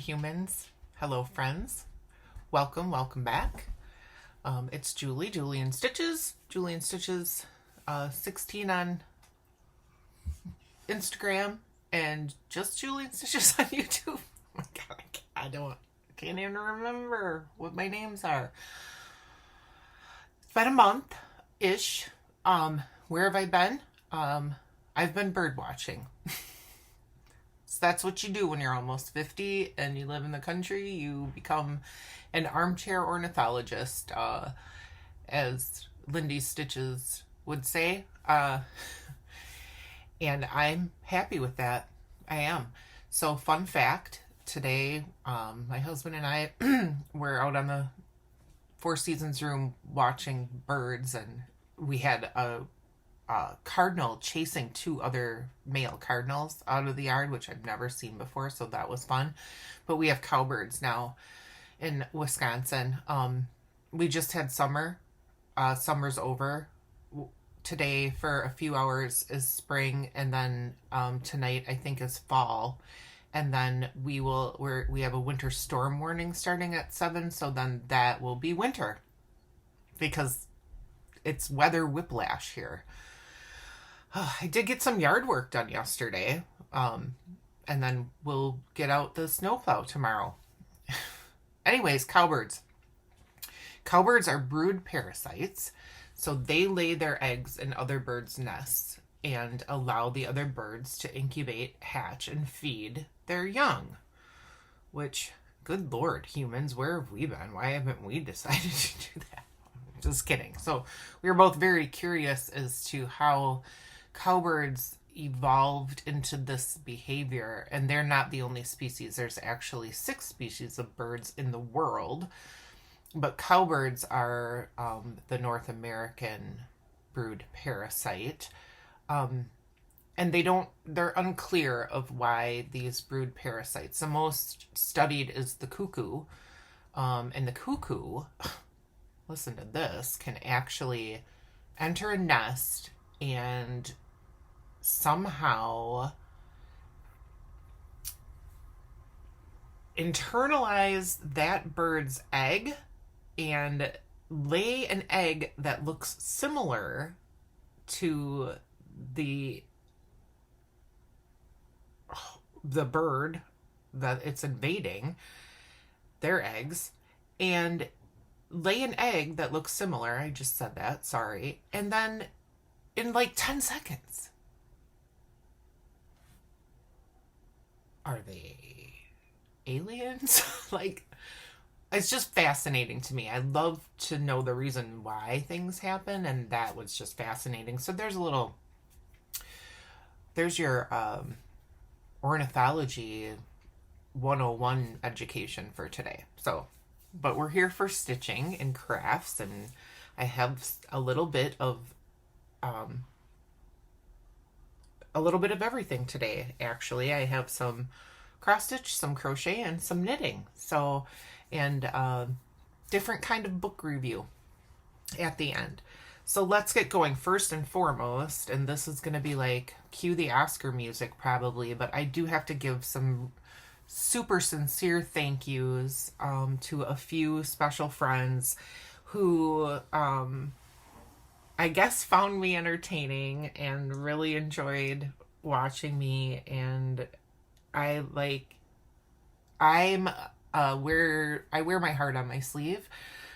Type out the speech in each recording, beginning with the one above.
humans. Hello, friends. Welcome back. It's Julie and Stitches. Julie and Stitches 16 on Instagram and just Julie and Stitches on YouTube. Oh my God, I can't even remember what my names are. It's been a month-ish. Where have I been? I've been bird watching. So that's what you do when you're almost 50 and you live in the country. You become an armchair ornithologist, as Lindy Stitches would say. And I'm happy with that. I am. So fun fact, today my husband and I were out on the Four Seasons room watching birds, and we had a cardinal chasing two other male cardinals out of the yard, which I've never seen before, so that was fun. But we have cowbirds now in Wisconsin. We just had summer. Summer's over. Today for a few hours is spring, and then tonight I think is fall. And then we have a winter storm warning starting at 7, so then that will be winter. Because it's weather whiplash here. I did get some yard work done yesterday, and then we'll get out the snowplow tomorrow. Anyways, cowbirds. Cowbirds are brood parasites, so they lay their eggs in other birds' nests and allow the other birds to incubate, hatch, and feed their young. Which, good Lord, humans, where have we been? Why haven't we decided to do that? Just kidding. So we were both very curious as to how cowbirds evolved into this behavior, and they're not the only species. There's actually 6 species of birds in the world, but cowbirds are the North American brood parasite, and they're unclear of why these brood parasites. The most studied is the cuckoo, and the cuckoo, listen to this, can actually enter a nest and somehow internalize that bird's egg and lay an egg that looks similar to the bird that it's invading, their eggs, and lay an egg that looks similar. I just said that, sorry. And then in like 10 seconds. Are they aliens? Like, it's just fascinating to me. I love to know the reason why things happen, and that was just fascinating. So there's your ornithology 101 education for today. So, but we're here for stitching and crafts, and I have a little bit of everything today. Actually, I have some cross stitch, some crochet, and some knitting. So, and different kind of book review at the end. So let's get going. First and foremost, and this is going to be like cue the Oscar music probably, but I do have to give some super sincere thank yous to a few special friends who I guess found me entertaining and really enjoyed watching me, and I wear my heart on my sleeve,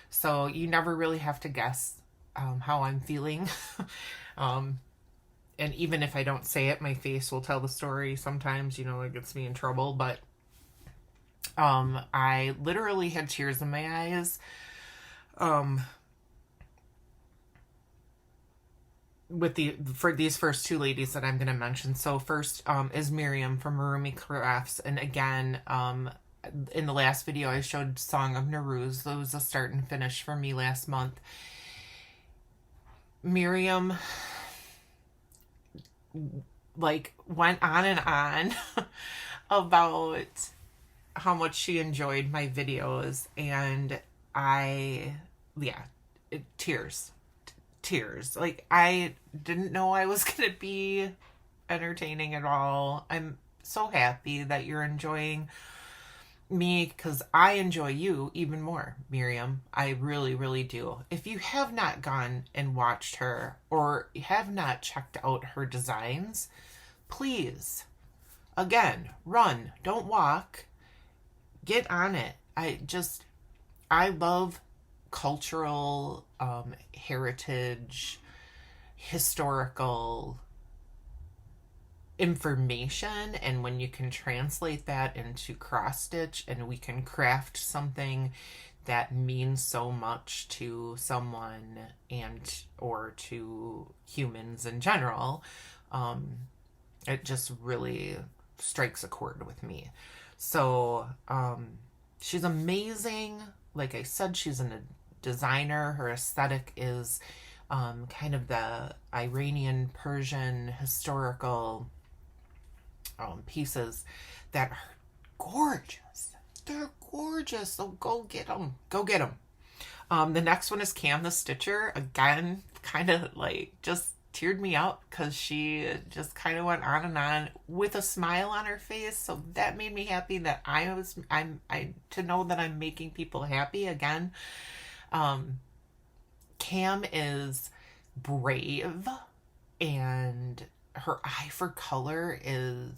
so you never really have to guess how I'm feeling. And even if I don't say it, my face will tell the story sometimes, it gets me in trouble, but I literally had tears in my eyes for these first 2 ladies that I'm going to mention. So first is Miriam from Marumi Crafts, and again, in the last video I showed Song of Nowruz. That was a start and finish for me last month. Miriam went on and on about how much she enjoyed my videos, and tears. Like, I didn't know I was gonna be entertaining at all. I'm so happy that you're enjoying me because I enjoy you even more, Miriam. I really, really do. If you have not gone and watched her or have not checked out her designs, please, again, run, don't walk, get on it. I love cultural, heritage, historical information, and when you can translate that into cross stitch and we can craft something that means so much to someone and or to humans in general, it just really strikes a chord with me. So she's amazing. Like I said, she's a designer. Her aesthetic is kind of the Iranian Persian historical pieces that are gorgeous. They're gorgeous. So go get them. Go get them. The next one is Cam the Stitcher. Again, kind of like just teared me up because she just kind of went on and on with a smile on her face. So that made me happy that to know that I'm making people happy again. Cam is brave, and her eye for color is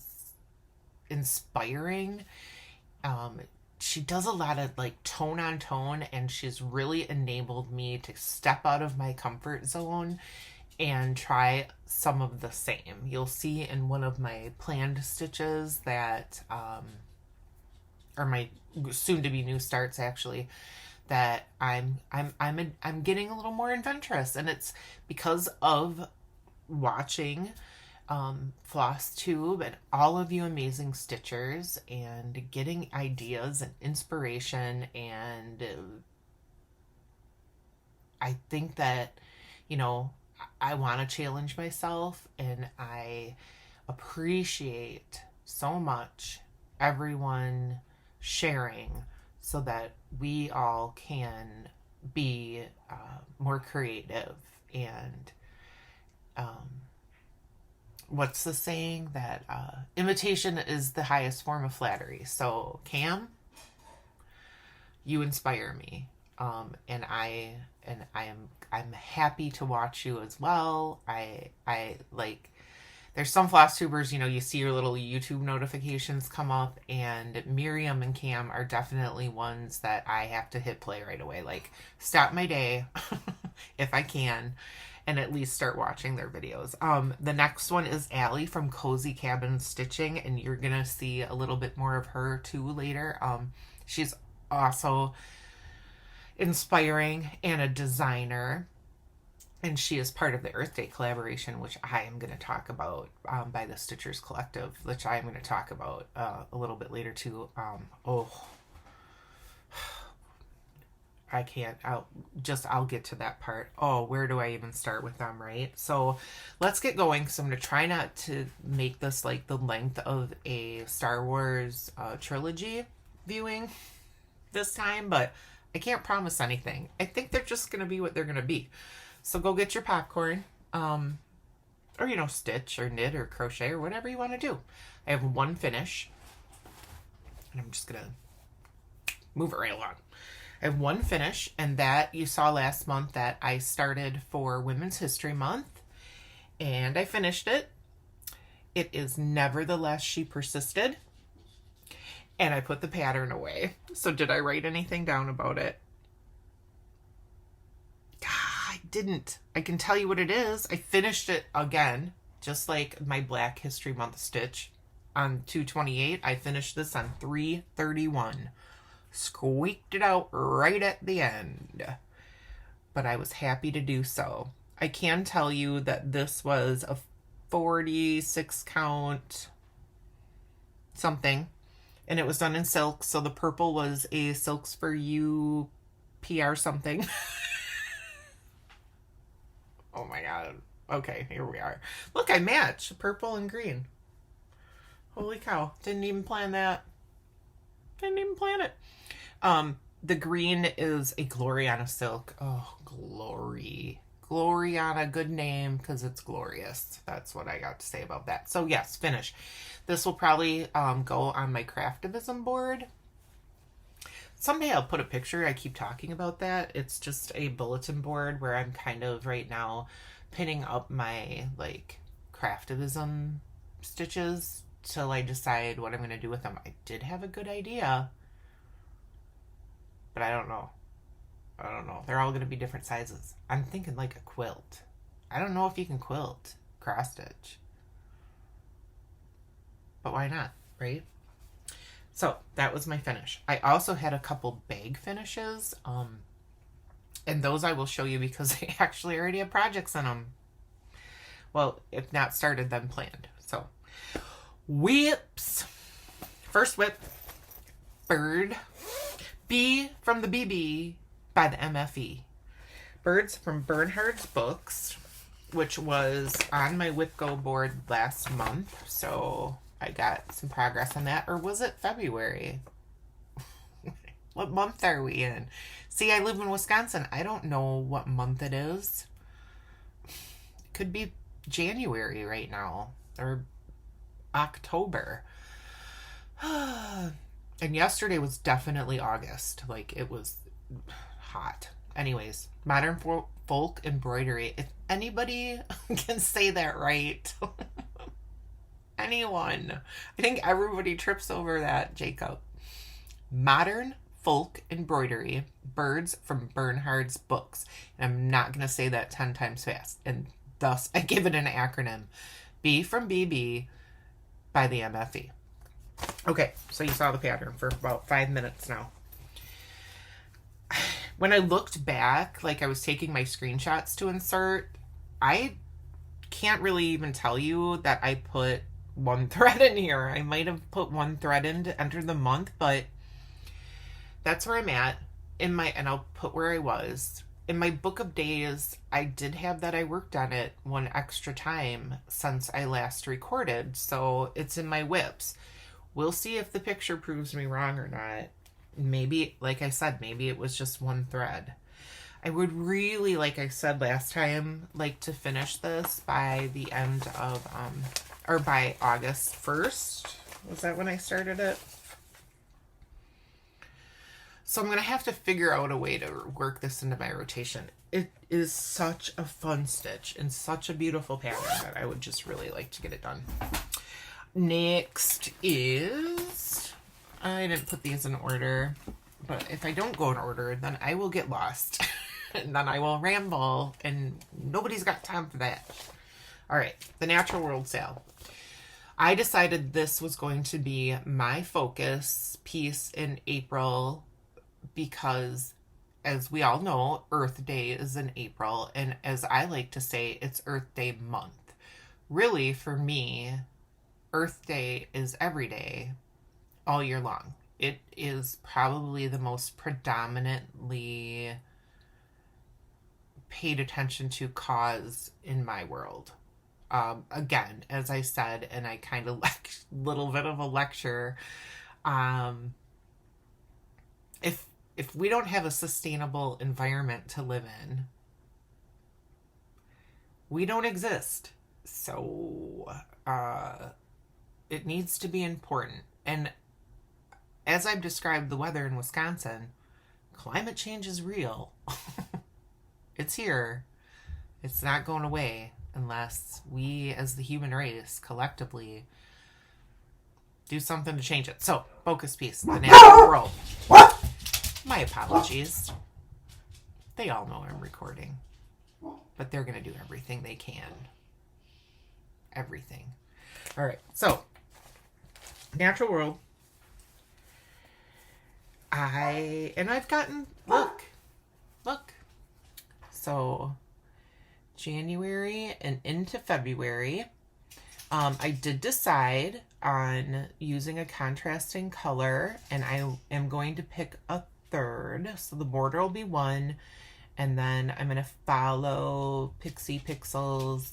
inspiring. She does a lot of like tone on tone, and she's really enabled me to step out of my comfort zone and try some of the same. You'll see in one of my planned stitches that or my soon to be new starts actually, that I'm getting a little more adventurous, and it's because of watching Flosstube and all of you amazing stitchers and getting ideas and inspiration. And I think that, you know, I want to challenge myself, and I appreciate so much everyone sharing so that we all can be more creative. And what's the saying that imitation is the highest form of flattery? So Cam, you inspire me, and I'm happy to watch you as well. I like, there's some floss tubers, you know, you see your little YouTube notifications come up, and Miriam and Cam are definitely ones that I have to hit play right away. Like, stop my day if I can, and at least start watching their videos. The next one is Allie from Cozy Cabin Stitching, and you're gonna see a little bit more of her too later. She's also inspiring and a designer, and she is part of the Earth Day collaboration, which I am going to talk about, by the Stitchers Collective, which I am going to talk about a little bit later too. I can't, I'll get to that part. Oh, where do I even start with them, right? So let's get going. So I'm going to try not to make this like the length of a Star Wars trilogy viewing this time, but I can't promise anything. I think they're just going to be what they're going to be. So go get your popcorn, or, you know, stitch or knit or crochet or whatever you want to do. I have one finish, and I'm just going to move it right along. I have one finish, and that you saw last month that I started for Women's History Month, and I finished it. It is Nevertheless She Persisted, and I put the pattern away. So did I write anything down about it? I didn't. I can tell you what it is. I finished it again, just like my Black History Month stitch on 2/28. I finished this on 3/31. Squeaked it out right at the end, but I was happy to do so. I can tell you that this was a 46 count something, and it was done in silk. So the purple was a Silks for You PR something. Oh my god. Okay, here we are. Look, I match purple and green. Holy cow. Didn't even plan that. Didn't even plan it. The green is a Gloriana silk. Oh, glory. Gloriana, good name, because it's glorious. That's what I got to say about that. So yes, finish. This will probably go on my Craftivism board. someday I'll put a picture. I keep talking about that. It's just a bulletin board where I'm kind of right now pinning up my like craftivism stitches till I decide what I'm going to do with them. I did have a good idea, but I don't know. They're all going to be different sizes. I'm thinking like a quilt. I don't know if you can quilt cross stitch, but why not, right? So that was my finish. I also had a couple bag finishes, and those I will show you because I actually already have projects in them. Well, if not started, then planned. So, whips. First whip, Bird. B from the BB by the MFE. Birds from Bernhard's Books, which was on my Whip Go board last month. So I got some progress on that. Or was it February? What month are we in? See, I live in Wisconsin. I don't know what month it is. It could be January right now. Or October. And yesterday was definitely August. Like, it was hot. Anyways, modern folk embroidery. If anybody can say that right... Anyone. I think everybody trips over that, Jacob. Modern folk embroidery, birds from Bernhard's Books. And I'm not going to say that 10 times fast. And thus, I give it an acronym. B from BB by the MFE. Okay, so you saw the pattern for about 5 minutes now. When I looked back, like I was taking my screenshots to insert, I can't really even tell you that I put one thread in here. I might have put one thread in to enter the month, but that's where I'm at in my, and I'll put where I was. In my book of days, I did have that I worked on it one extra time since I last recorded, so it's in my whips. We'll see if the picture proves me wrong or not. Maybe, like I said, maybe it was just one thread. I would really, like I said last time, like to finish this by the end of, or by August 1st. Was that when I started it? So I'm going to have to figure out a way to work this into my rotation. It is such a fun stitch and such a beautiful pattern that I would just really like to get it done. Next is, I didn't put these in order, but if I don't go in order, then I will get lost. And then I will ramble, and nobody's got time for that. All right, the Natural World sale. I decided this was going to be my focus piece in April because, as we all know, Earth Day is in April, and as I like to say, it's Earth Day month. Really, for me, Earth Day is every day, all year long. It is probably the most predominantly paid attention to cause in my world. Again, as I said, and I kind of little bit of a lecture, if we don't have a sustainable environment to live in, we don't exist. So it needs to be important. And as I've described the weather in Wisconsin, climate change is real. It's here. It's not going away unless we, as the human race, collectively do something to change it. So, focus piece, the natural world. My apologies. They all know I'm recording. But they're going to do everything they can. Everything. All right, so, natural world. I've gotten, look. So, January and into February, I did decide on using a contrasting color, and I am going to pick a third. So the border will be one, and then I'm going to follow Pixie Pixels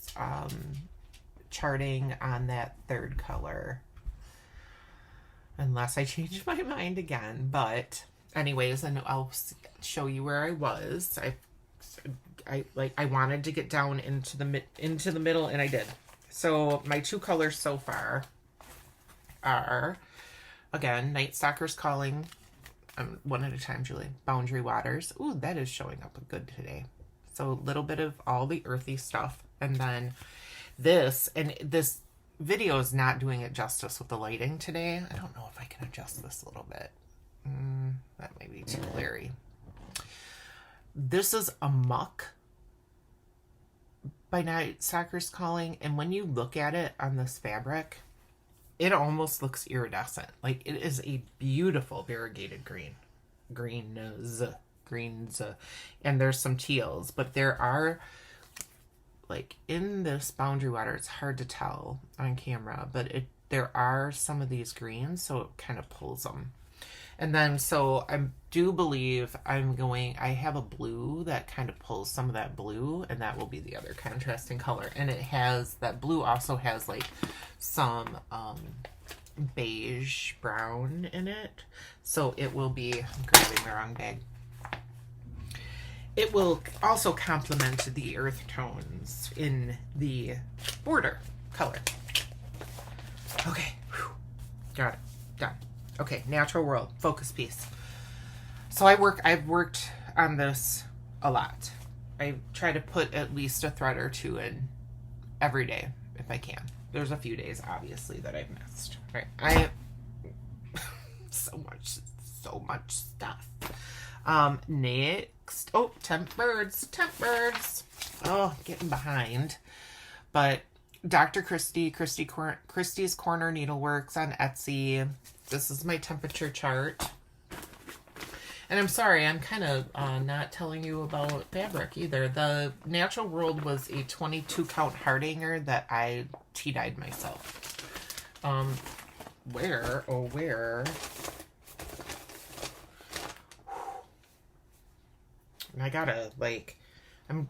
charting on that third color. Unless I change my mind again. But anyways, and I'll show you where I was. I wanted to get down into the middle, and I did. So my two colors so far are, again, Night Stalkers Calling one at a time, Julie. Boundary Waters. Ooh, that is showing up good today. So a little bit of all the earthy stuff. And then this, and this video is not doing it justice with the lighting today. I don't know if I can adjust this a little bit. That may be too glary. This is a muck by Night Stalkers Calling, and when you look at it on this fabric, it almost looks iridescent. Like, it is a beautiful variegated greens, and there's some teals, but there are, like, in this Boundary Water, it's hard to tell on camera, but there are some of these greens, so it kind of pulls them. And then, so I do believe I have a blue that kind of pulls some of that blue, and that will be the other contrasting color. And that blue also has like some beige brown in it. So it will be, I'm grabbing the wrong bag. It will also complement the earth tones in the border color. Okay, got it, done. Okay, Natural World, focus piece. So I've worked on this a lot. I try to put at least a thread or two in every day if I can. There's a few days, obviously, that I've missed. Right? I so much stuff. Next, temp birds. Oh, getting behind. But Dr. Christie's Corner Needleworks on Etsy. This is my temperature chart. And I'm sorry, I'm kind of not telling you about fabric either. The Natural World was a 22 count Hardanger that I tea-dyed myself. Where? And I gotta, I'm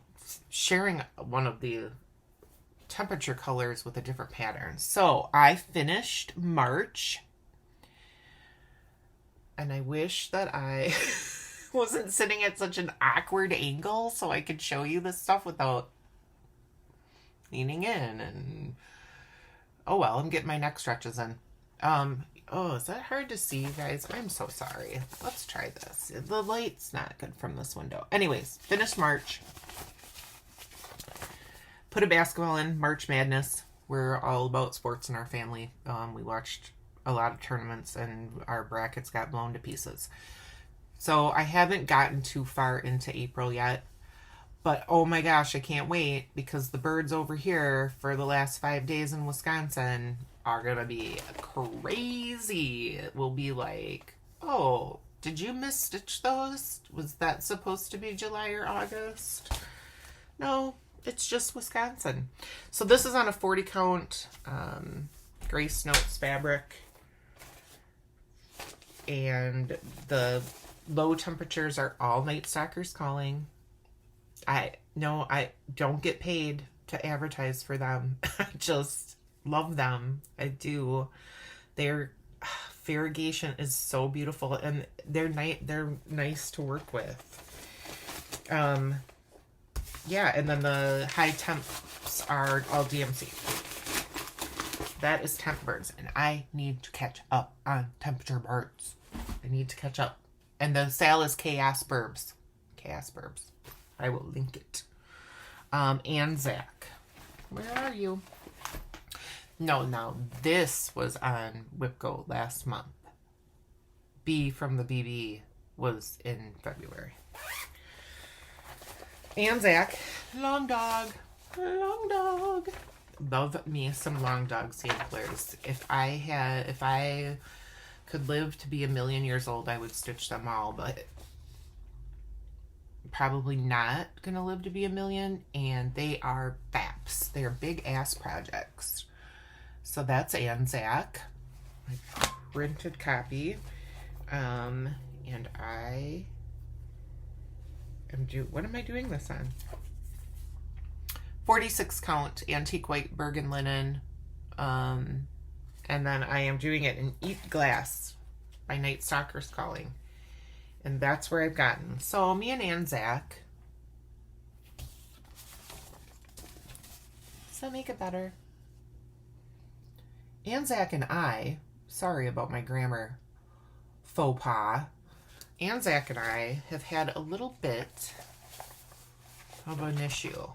sharing one of the temperature colors with a different pattern. So I finished March. And I wish that I wasn't sitting at such an awkward angle so I could show you this stuff without leaning in. And oh well, I'm getting my neck stretches in. Oh, is that hard to see, guys? I'm so sorry. Let's try this. The light's not good from this window. Anyways, finished March. Put a basketball in, March Madness. We're all about sports in our family. We watched a lot of tournaments and our brackets got blown to pieces. So I haven't gotten too far into April yet, but oh my gosh, I can't wait because the birds over here for the last 5 days in Wisconsin are gonna be crazy. It will be like, oh, did you misstitch those? Was that supposed to be July or August? No, it's just Wisconsin. So this is on a 40 count Grace Notes fabric. And the low temperatures are all Night Stalkers Calling. I don't get paid to advertise for them. I just love them. I do. Their variegation is so beautiful, and they're nice to work with. Yeah, and then the high temps are all DMC. That is temp birds, and I need to catch up on temperature birds. I need to catch up. And the sale is Chaos Burbs. I will link it. And Zach. Where are you? No, this was on Whipco last month. B from the BB was in February. And Zach. Long dog. Love me some long dog samplers. If I could live to be 1,000,000 years old, I would stitch them all, but probably not gonna live to be 1,000,000, and they are FAPs. They're big ass projects. So that's Anzac, my printed copy. And I am what am I doing this on? 46 count antique white Bergen linen. And then I am doing it in Eat Glass by Night Stalkers Calling. And that's where I've gotten. So me and Anzac. Does that make it better? Anzac and I, sorry about my grammar faux pas, Anzac and I have had a little bit of an issue,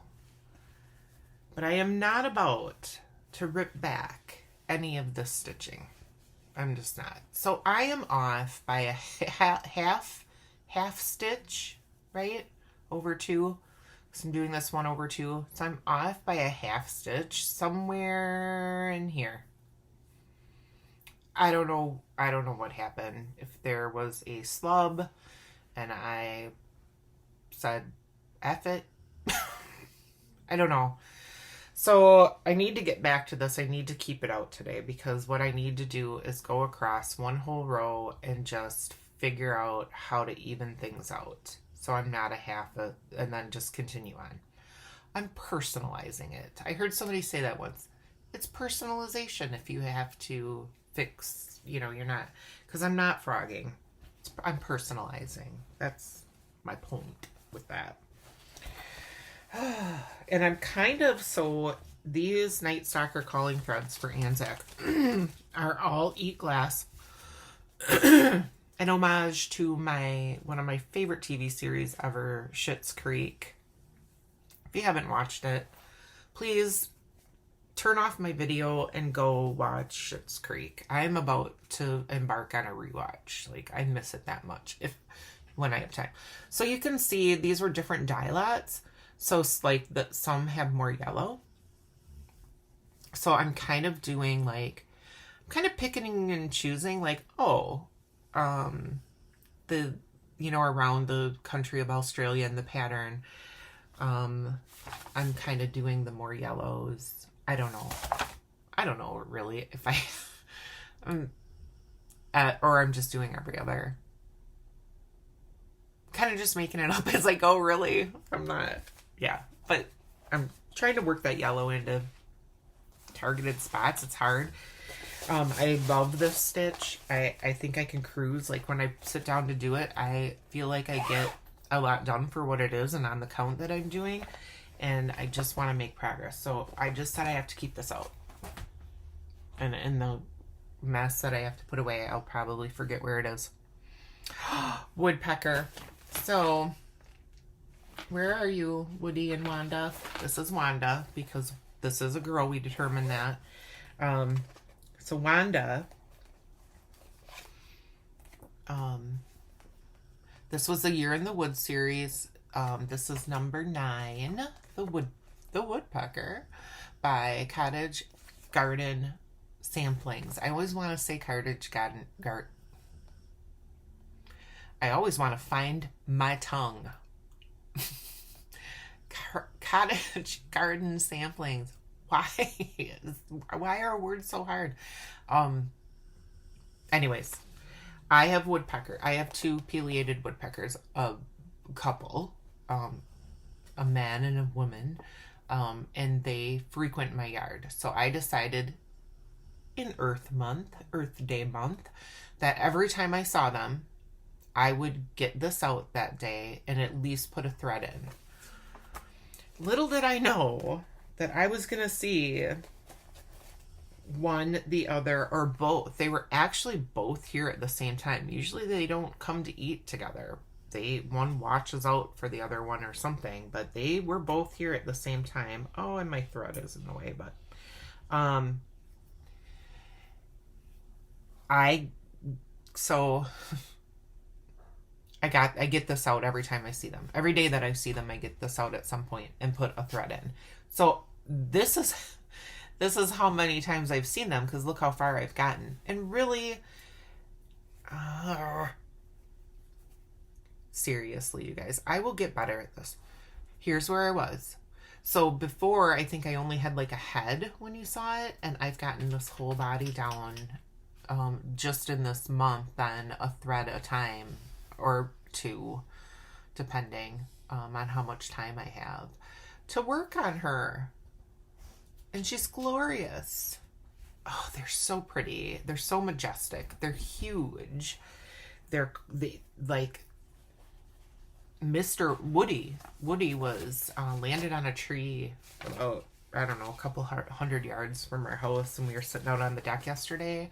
but I am not about to rip back any of this stitching. I'm just not. So I am off by a half stitch, right? Over 2. So I'm doing this 1 over 2. So I'm off by a half stitch somewhere in here. I don't know what happened. If there was a slub and I said F it. I don't know. So I need to get back to this. I need to keep it out today because what I need to do is go across one whole row and just figure out how to even things out. So I'm not a half and then just continue on. I'm personalizing it. I heard somebody say that once. It's personalization if you have to fix, you're not, because I'm not frogging. I'm personalizing. That's my point with that. And I'm kind of, so these Night Stalker calling threads for Anzac are all Eat Glass. An homage to one of my favorite TV series ever, Schitt's Creek. If you haven't watched it, please turn off my video and go watch Schitt's Creek. I'm about to embark on a rewatch. Like, I miss it that much when I have time. So you can see these were different dye lots. So it's like that some have more yellow. So I'm kind of doing like, I'm kind of picking and choosing like, around the country of Australia and the pattern, I'm kind of doing the more yellows. I don't know really if or I'm just doing every other. Kind of just making it up as I go, really. I'm not, but I'm trying to work that yellow into targeted spots. It's hard. I love this stitch. I think I can cruise. Like when I sit down to do it, I feel like I get a lot done for what it is and on the count that I'm doing. And I just want to make progress. So I just said I have to keep this out. And in the mess that I have to put away, I'll probably forget where it is. Woodpecker. So where are you, Woody and Wanda? This is Wanda because this is a girl. We determined that. So Wanda, this was the Year in the Wood series. This is number 9, the Woodpecker by Cottage Garden Samplings. I always want to say Cottage Garden. I always want to find my tongue. Cottage Garden Samplings. Why are words so hard? Anyways, I have woodpecker. I have 2 pileated woodpeckers, a couple, a man and a woman, and they frequent my yard. So I decided in Earth Day month, that every time I saw them, I would get this out that day and at least put a thread in. Little did I know that I was going to see one, the other, or both. They were actually both here at the same time. Usually they don't come to eat together. One watches out for the other one or something, but they were both here at the same time. Oh, and my thread is in the way, but I get this out every time I see them. Every day that I see them, I get this out at some point and put a thread in. So this is how many times I've seen them, because look how far I've gotten. And really, seriously, you guys, I will get better at this. Here's where I was. So before, I think I only had like a head when you saw it, and I've gotten this whole body down just in this month, then a thread a time, or 2, depending on how much time I have to work on her. And she's glorious. Oh, they're so pretty. They're so majestic. They're huge. They like Mr. Woody. Woody was landed on a tree about, I don't know, a couple 100 yards from our house, and we were sitting out on the deck yesterday.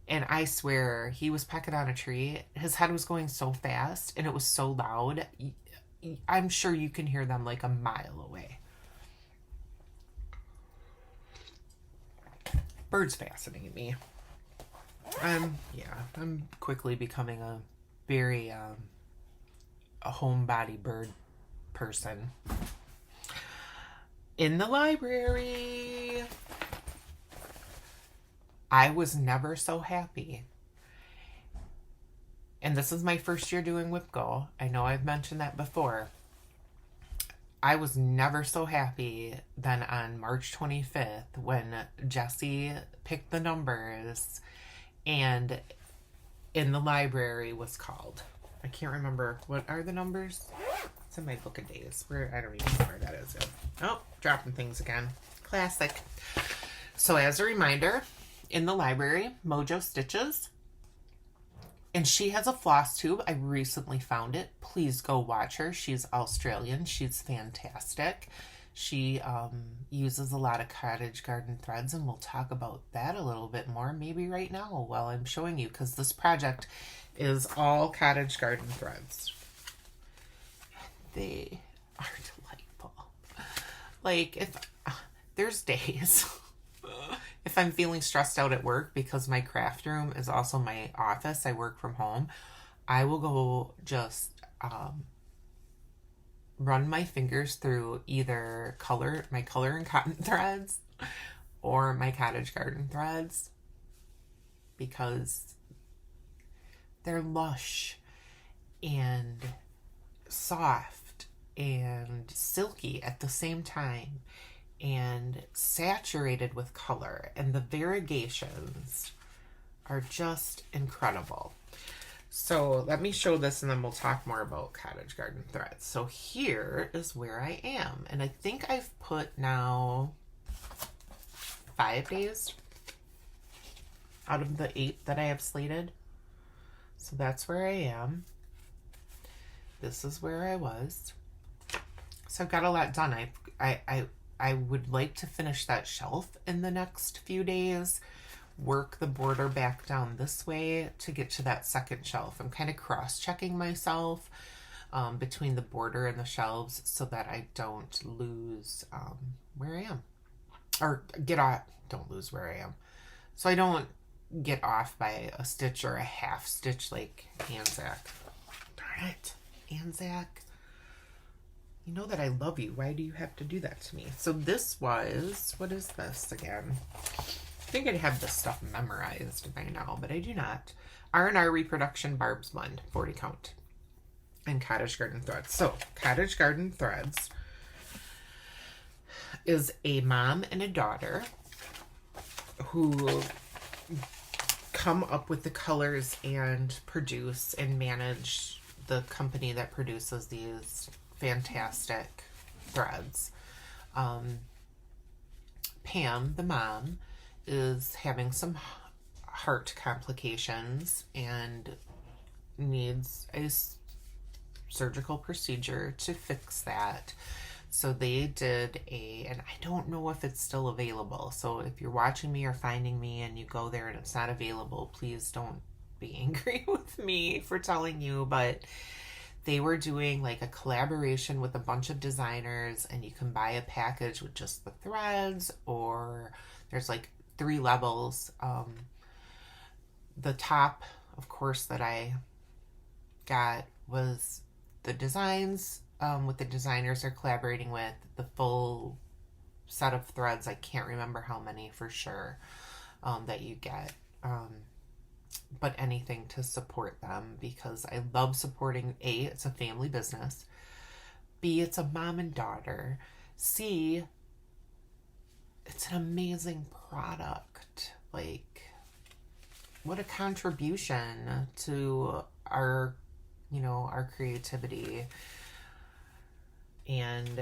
And I swear, he was pecking on a tree. His head was going so fast and it was so loud. I'm sure you can hear them like a mile away. Birds fascinate me. Yeah, I'm quickly becoming a very a homebody bird person. In the library, I was never so happy. And this is my first year doing WIPGO. I know I've mentioned that before. I was never so happy than on March 25th when Jessie picked the numbers and in the library was called. I can't remember. What are the numbers? It's in my book of days. I don't even know where that is. Oh, dropping things again. Classic. So as a reminder, in the library, Mojo Stitches. And she has a Flosstube. I recently found it. Please go watch her. She's Australian. She's fantastic. She uses a lot of cottage garden threads, and we'll talk about that a little bit more, maybe right now while I'm showing you, because this project is all cottage garden threads. They are delightful. Like, if there's days if I'm feeling stressed out at work because my craft room is also my office, I work from home, I will go just run my fingers through either my color and cotton threads or my cottage garden threads because they're lush and soft and silky at the same time and saturated with color, and the variegations are just incredible. So let me show this and then we'll talk more about cottage garden threads. So here is where I am, and I think I've put now 5 days out of the 8 that I have slated. So that's where I am. This is where I was. So I've got a lot done. I would like to finish that shelf in the next few days, work the border back down this way to get to that second shelf. I'm kind of cross-checking myself between the border and the shelves so that I don't lose where I am. Or don't lose where I am. So I don't get off by a stitch or a half stitch like Anzac. Darn it, Anzac. You know that I love you. Why do you have to do that to me? So this was, what is this again? I think I'd have this stuff memorized by now, but I do not. R&R Reproduction Barb's Blend, 40 count. And Cottage Garden Threads. So, Cottage Garden Threads is a mom and a daughter who come up with the colors and produce and manage the company that produces these fantastic threads. Pam, the mom, is having some heart complications and needs a surgical procedure to fix that. So they did and I don't know if it's still available. So if you're watching me or finding me and you go there and it's not available, please don't be angry with me for telling you, but they were doing like a collaboration with a bunch of designers, and you can buy a package with just the threads, or there's like 3 levels. The top, of course, that I got was the designs with the designers they're collaborating with, the full set of threads. I can't remember how many for sure that you get. But anything to support them, because I love supporting. A, it's a family business. B, it's a mom and daughter. C, it's an amazing product. Like, what a contribution to our, our creativity. And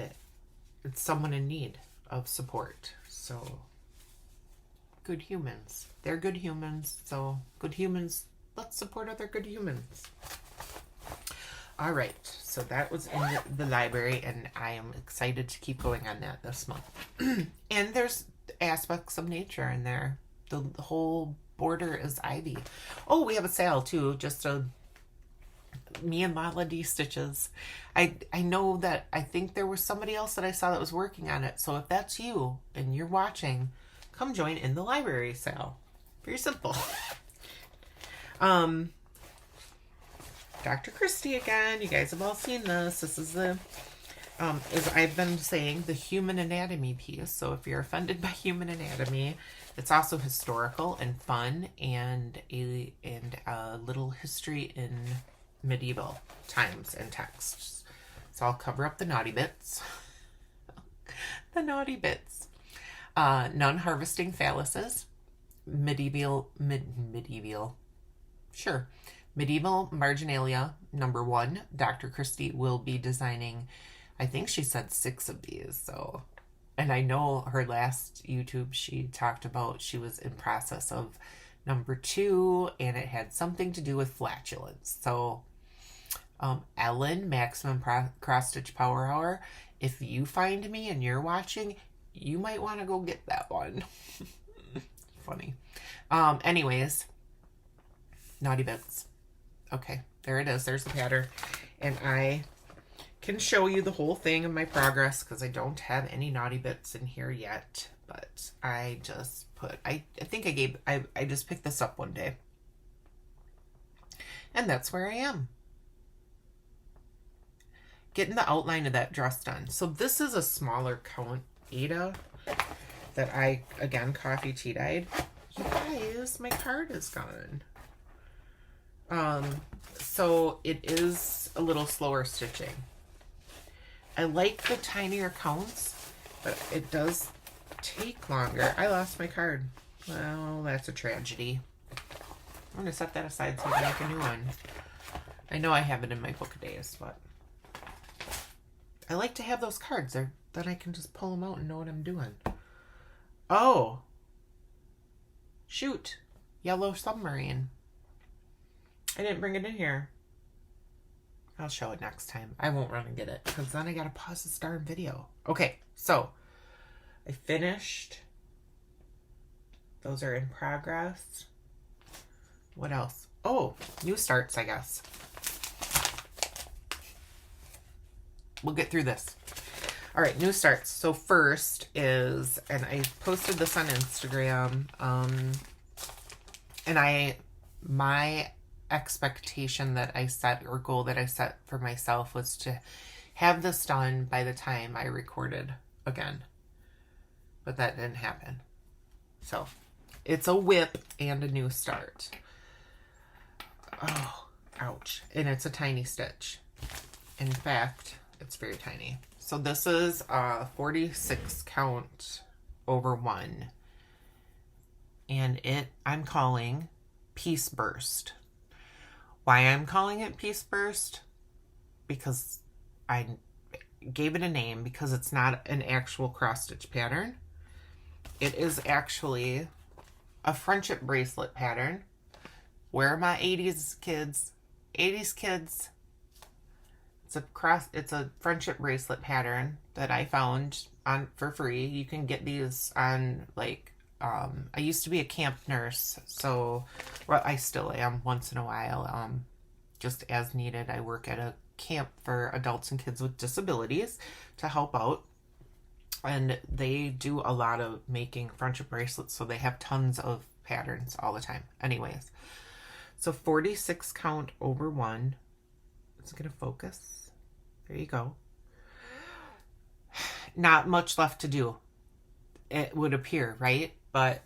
it's someone in need of support. So, good humans. They're good humans. So, good humans, let's support other good humans. All right. So that was in the library, and I am excited to keep going on that this month. And there's aspects of nature in there. The whole border is ivy. Oh, we have a sale too. Just me and Lala D stitches. I know that I think there was somebody else that I saw that was working on it. So if that's you and you're watching, come join in the library sale. Very simple. Dr. Christie again. You guys have all seen this. This is the as I've been saying, the human anatomy piece. So if you're offended by human anatomy, it's also historical and fun, and a little history in medieval times and texts. So I'll cover up the naughty bits. The naughty bits. Non-harvesting phalluses. Medieval marginalia, number 1. Dr. Christie will be designing, I think she said 6 of these. So, and I know her last YouTube, she talked about she was in process of number 2, and it had something to do with flatulence. So, Ellen, Maximum Cross Stitch Power Hour, if you find me and you're watching, you might want to go get that one. Funny. Anyways, naughty bits. Okay, there it is. There's the pattern. And I can show you the whole thing of my progress because I don't have any naughty bits in here yet. But I just put, I think I just picked this up one day. And that's where I am. Getting the outline of that dress done. So this is a smaller count Ada that I, again, coffee tea dyed. You guys, my card is gone. So it is a little slower stitching. I like the tinier counts, but it does take longer. I lost my card. Well, that's a tragedy. I'm going to set that aside so I can make a new one. I know I have it in my book of days, but I like to have those cards. Then I can just pull them out and know what I'm doing. Oh. Shoot. Yellow submarine. I didn't bring it in here. I'll show it next time. I won't run and get it because then I got to pause this darn video. Okay, so I finished. Those are in progress. What else? Oh, new starts, I guess. We'll get through this. All right, new starts. So first is, and I posted this on Instagram, and my expectation that I set, or goal that I set for myself, was to have this done by the time I recorded again. But that didn't happen. So it's a whip and a new start. Oh, ouch. And it's a tiny stitch. In fact, it's very tiny. So this is a 46 count over 1. And I'm calling Piece Burst. Why I'm calling it Piece Burst? Because I gave it a name because it's not an actual cross stitch pattern. It is actually a friendship bracelet pattern. Where are my 80s kids? 80s kids. It's a friendship bracelet pattern that I found for free. You can get these on, like, I used to be a camp nurse, so, well, I still am once in a while, just as needed. I work at a camp for adults and kids with disabilities to help out, and they do a lot of making friendship bracelets, so they have tons of patterns all the time. Anyways, so 46 count over 1. Is it going to focus? There you go. Not much left to do, it would appear, right? But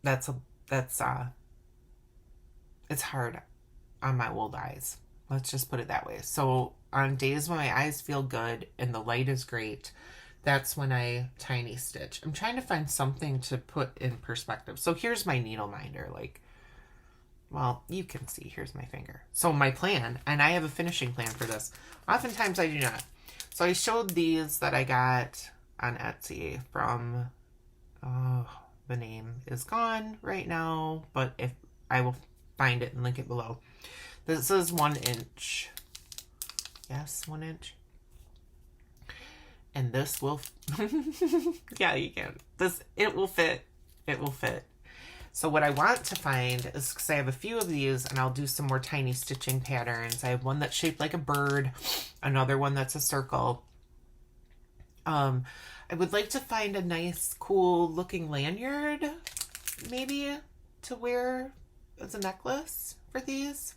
it's hard on my old eyes. Let's just put it that way. So on days when my eyes feel good and the light is great, that's when I tiny stitch. I'm trying to find something to put in perspective. So here's my needle minder. Like, well, you can see, here's my finger. So my plan, and I have a finishing plan for this. Oftentimes I do not. So I showed these that I got on Etsy from, the name is gone right now, but if I will find it and link it below. This is 1 inch. Yes, 1 inch. And this will, yeah, you can. It will fit It will fit. So what I want to find is, because I have a few of these and I'll do some more tiny stitching patterns. I have one that's shaped like a bird, another one that's a circle. I would like to find a nice, cool looking lanyard, maybe, to wear as a necklace for these.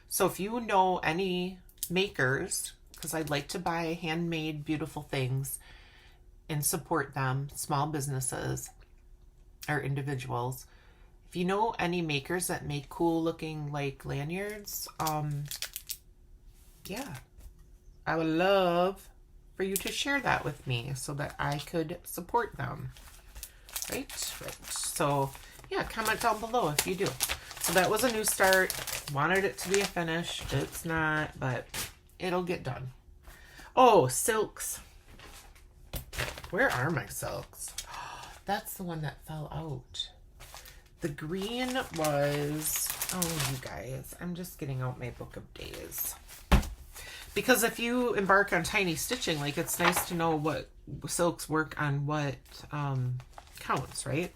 So if you know any makers, because I'd like to buy handmade beautiful things and support them, small businesses or individuals. If you know any makers that make cool looking like lanyards, yeah, I would love for you to share that with me so that I could support them. Right. So yeah, comment down below if you do. So that was a new start. Wanted it to be a finish. It's not, but it'll get done. Oh, silks. Where are my silks? That's the one that fell out. The green was, oh, you guys, I'm just getting out my book of days. Because if you embark on tiny stitching, like, it's nice to know what silks work on what counts, right?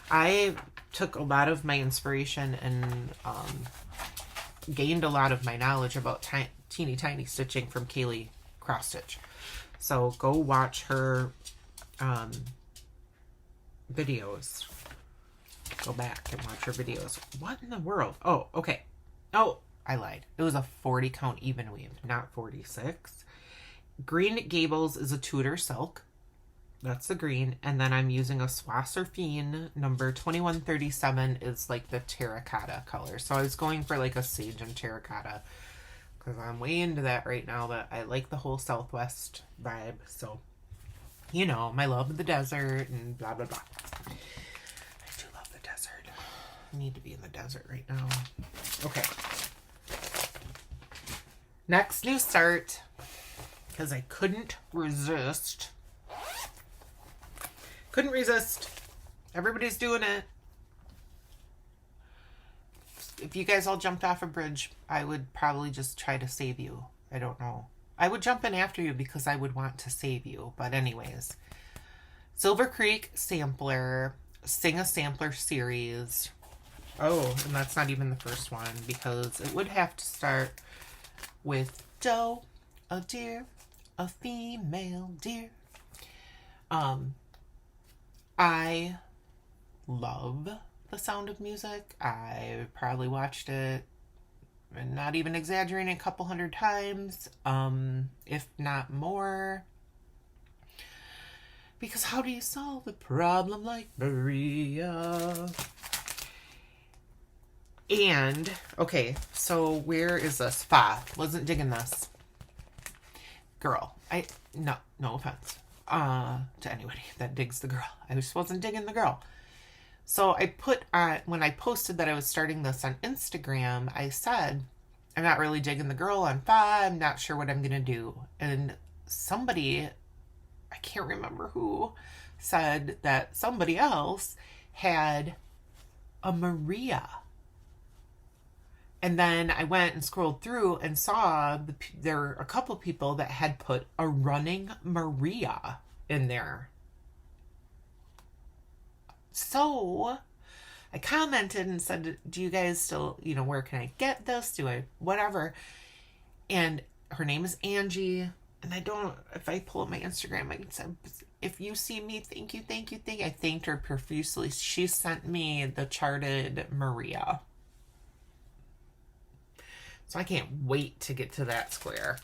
I took a lot of my inspiration and gained a lot of my knowledge about teeny tiny stitching from Kaylee Cross Stitch. So go watch her videos. Go back and watch her videos. What in the world? Oh, okay. Oh, I lied. It was a 40 count even weave, not 46. Green Gables is a Tudor silk. That's the green. And then I'm using a Swasserfine number 2137 is like the terracotta color. So I was going for like a sage and terracotta because I'm way into that right now, but I like the whole Southwest vibe. So, you know, my love of the desert and blah, blah, blah. I do love the desert. I need to be in the desert right now. Okay. Next new start, because I couldn't resist. Couldn't resist. Everybody's doing it. If you guys all jumped off a bridge, I would probably just try to save you. I don't know. I would jump in after you because I would want to save you. But anyways. Silver Creek Sampler. Sing a Sampler series. Oh, and that's not even the first one because it would have to start with doe, a deer, a female deer. I love The Sound of Music. I probably watched it, and not even exaggerating, a couple hundred times, if not more. Because how do you solve a problem like Maria? And, okay, so where is this? Wasn't digging this. Girl, no offense to anybody that digs the girl. I just wasn't digging the girl. So I put on, when I posted that I was starting this on Instagram, I said, I'm not really digging the girl on I'm not sure what I'm going to do. And somebody, I can't remember who, said that somebody else had a Maria. And then I went and scrolled through and saw there were a couple people that had put a running Maria in there. So I commented and said, do you guys still, where can I get this? Do I, whatever. And her name is Angie. And if I pull up my Instagram, I can say, if you see me, thank you. I thanked her profusely. She sent me the charted Maria. So I can't wait to get to that square.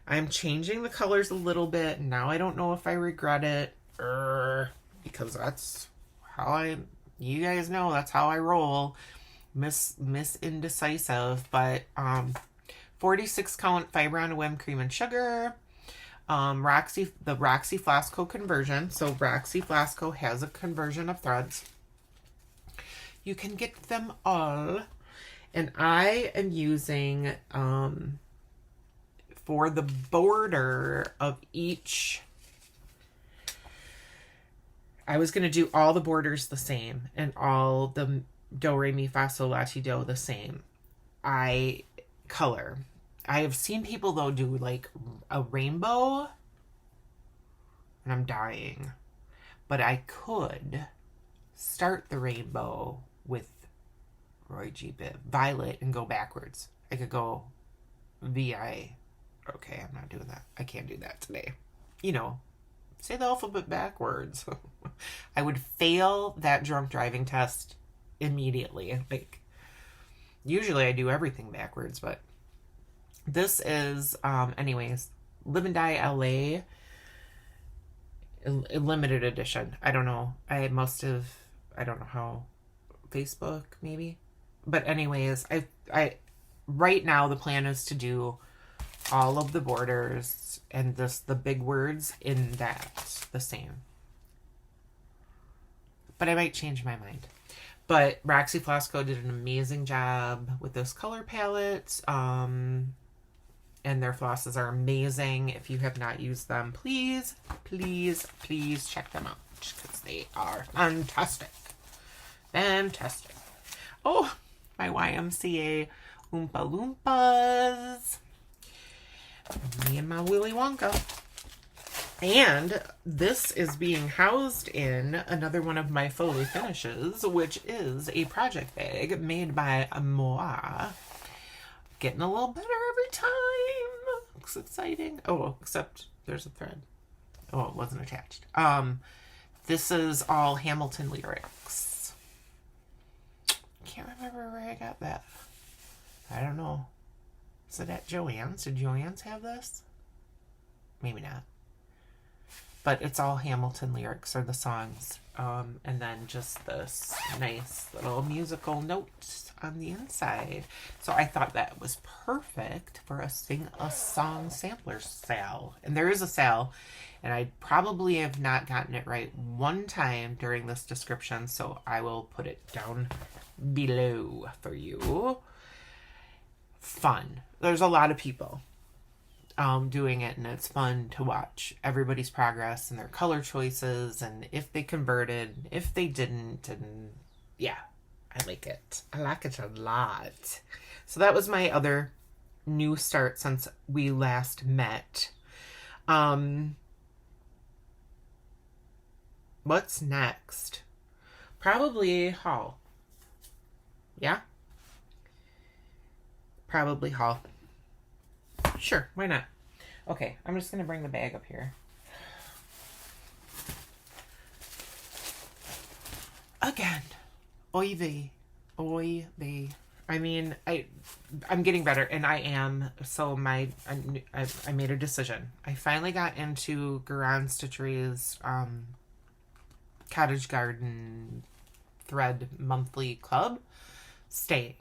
I'm changing the colors a little bit. Now I don't know if I regret it. Because that's how you guys know that's how I roll. Miss Indecisive. But 46 count fiber on a whim, cream and sugar. The Roxy Floss Co conversion. So Roxy Floss Co has a conversion of threads. You can get them all. And I am using, for the border of each, I was going to do all the borders the same and all the do, re, mi, fa, sol, la, ti, do the same. I have seen people, though, do like a rainbow, and I'm dying. But I could start the rainbow with Roy G. Biv, violet, and go backwards. I could go VI. Okay, I'm not doing that. I can't do that today. You know, say the alphabet backwards. I would fail that drunk driving test immediately. Like, usually I do everything backwards, but this is, anyways, Live and Die LA limited edition. I don't know. I don't know how, Facebook maybe. But anyways, I right now the plan is to do all of the borders and the big words in that the same. But I might change my mind. But Roxy Floss Co did an amazing job with this color palette. And their flosses are amazing. If you have not used them, please, please, please check them out, because they are fantastic. Fantastic. Oh, my YMCA Oompa Loompas. Me and my Willy Wonka. And this is being housed in another one of my Foley finishes, which is a project bag made by Moi. Getting a little better every time. Looks exciting. Oh, except there's a thread. Oh, it wasn't attached. This is all Hamilton lyrics. Can't remember where I got that. I don't know. Is it at Joann's? Did Joann's have this? Maybe not. But it's all Hamilton lyrics, or the songs. And then just this nice little musical note on the inside. So I thought that was perfect for a Sing a Song sampler sale. And there is a sale, and I probably have not gotten it right one time during this description, so I will put it down below for you. Fun. There's a lot of people doing it, and it's fun to watch everybody's progress and their color choices, and if they converted, if they didn't, and yeah, I like it. I like it a lot. So that was my other new start since we last met. What's next? Probably haul. Yeah? Probably haul. Sure, why not? Okay, I'm just going to bring the bag up here. Again. Oy vey. Oy vey. I mean, I'm getting better, and I am. So I made a decision. I finally got into Garan Stitchery's Cottage Garden Thread Monthly Club. Staying.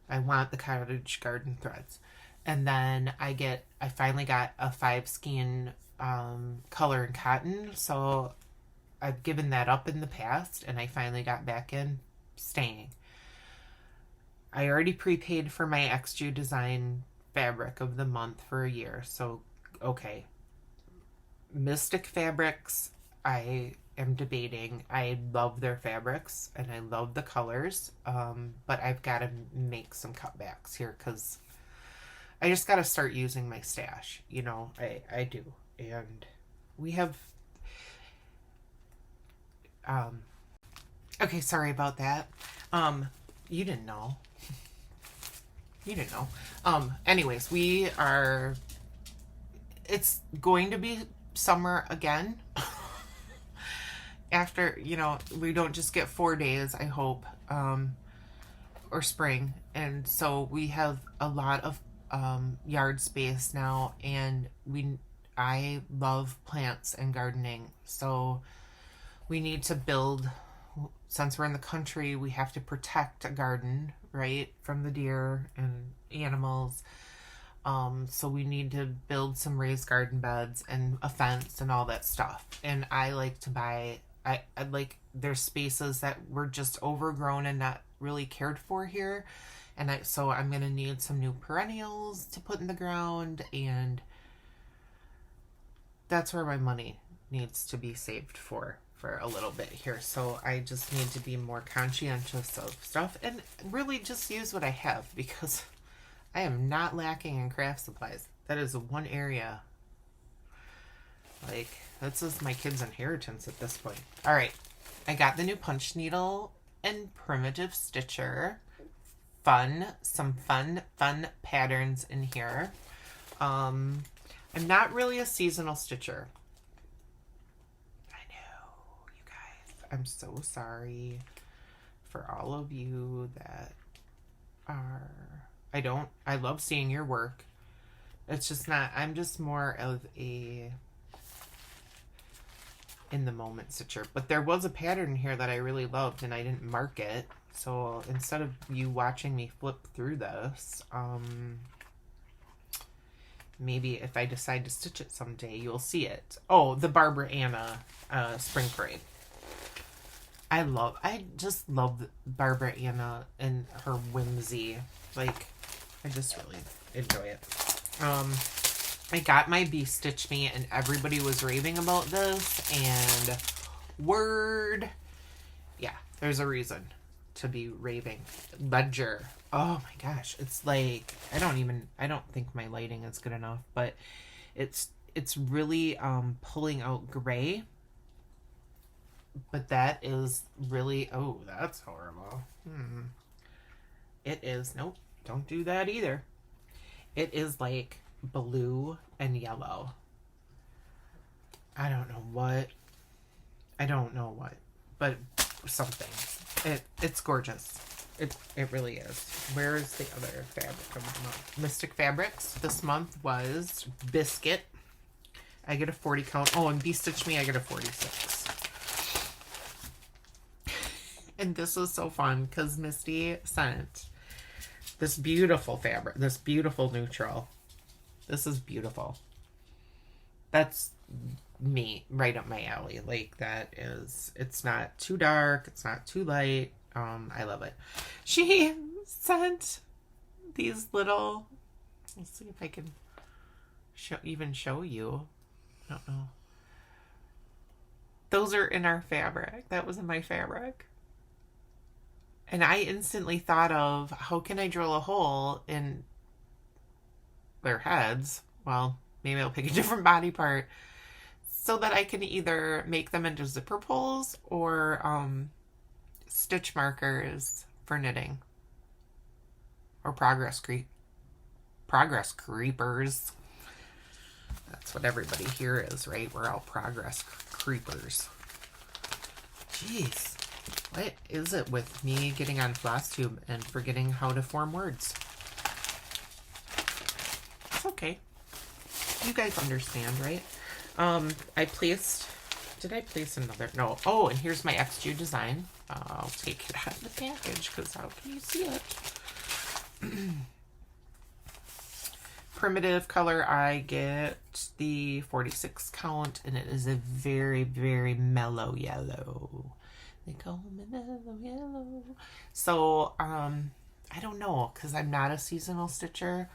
I want the Cottage Garden threads. And then I finally got a 5 skein color and cotton. So I've given that up in the past, and I finally got back in. Staying. I already prepaid for my XJU Design fabric of the month for a year. So, okay. Mystic Fabrics, I am debating. I love their fabrics, and I love the colors. But I've got to make some cutbacks here, because I just got to start using my stash. You know, I do. And we have... okay, sorry about that. You didn't know. You didn't know. Anyways, it's going to be summer again. After, you know, we don't just get 4 days, I hope, or spring. And so we have a lot of yard space now, and I love plants and gardening. So we need to build, since we're in the country, we have to protect a garden, right, from the deer and animals. So we need to build some raised garden beds and a fence and all that stuff. And I like to buy, I like, there's spaces that were just overgrown and not really cared for here. And so I'm going to need some new perennials to put in the ground, and that's where my money needs to be saved for a little bit here. So I just need to be more conscientious of stuff and really just use what I have, because I am not lacking in craft supplies. That is one area, like, that's just my kids' inheritance at this point. All right, I got the new punch needle and primitive stitcher. Some fun patterns in here. I'm not really a seasonal stitcher. I know, you guys. I'm so sorry for all of you that are... I love seeing your work. It's just not... I'm just more of a in the moment stitcher. But there was a pattern here that I really loved and I didn't mark it. So instead of you watching me flip through this, maybe if I decide to stitch it someday, you'll see it. Oh, the Barbara Anna Spring Parade. I just love Barbara Anna and her whimsy. Like, I just really enjoy it. I got my Bee Stitch Me and everybody was raving about this, and word. Yeah, there's a reason to be raving. Ledger. Oh my gosh. It's like, I don't think my lighting is good enough, but it's really pulling out gray. But that is really, oh, that's horrible. It is, nope, don't do that either. It is like blue and yellow. I don't know what, but something. It's gorgeous. It really is. Where is the other fabric of the month? Mystic Fabrics this month was Biscuit. I get a 40 count. Oh, and Bee Stitch Me, I get a 46. And this was so fun because Misty sent this beautiful fabric, this beautiful neutral. This is beautiful. That's me, right up my alley. Like, that is, it's not too dark, it's not too light. I love it. She sent these little, let's see if I can show you. I don't know. Those are in our fabric. That was in my fabric. And I instantly thought of, how can I drill a hole in their heads? Well, maybe I'll pick a different body part so that I can either make them into zipper pulls or stitch markers for knitting. Or progress creepers. That's what everybody here is, right? We're all progress creepers. Jeez. What is it with me getting on Flosstube and forgetting how to form words? It's okay. You guys understand, right? Did I place another? No. Oh, and here's my XG design. I'll take it out of the package because how can you see it? Primitive color, I get the 46 count, and it is a very, very mellow yellow. They call me mellow yellow. So, I don't know, because I'm not a seasonal stitcher.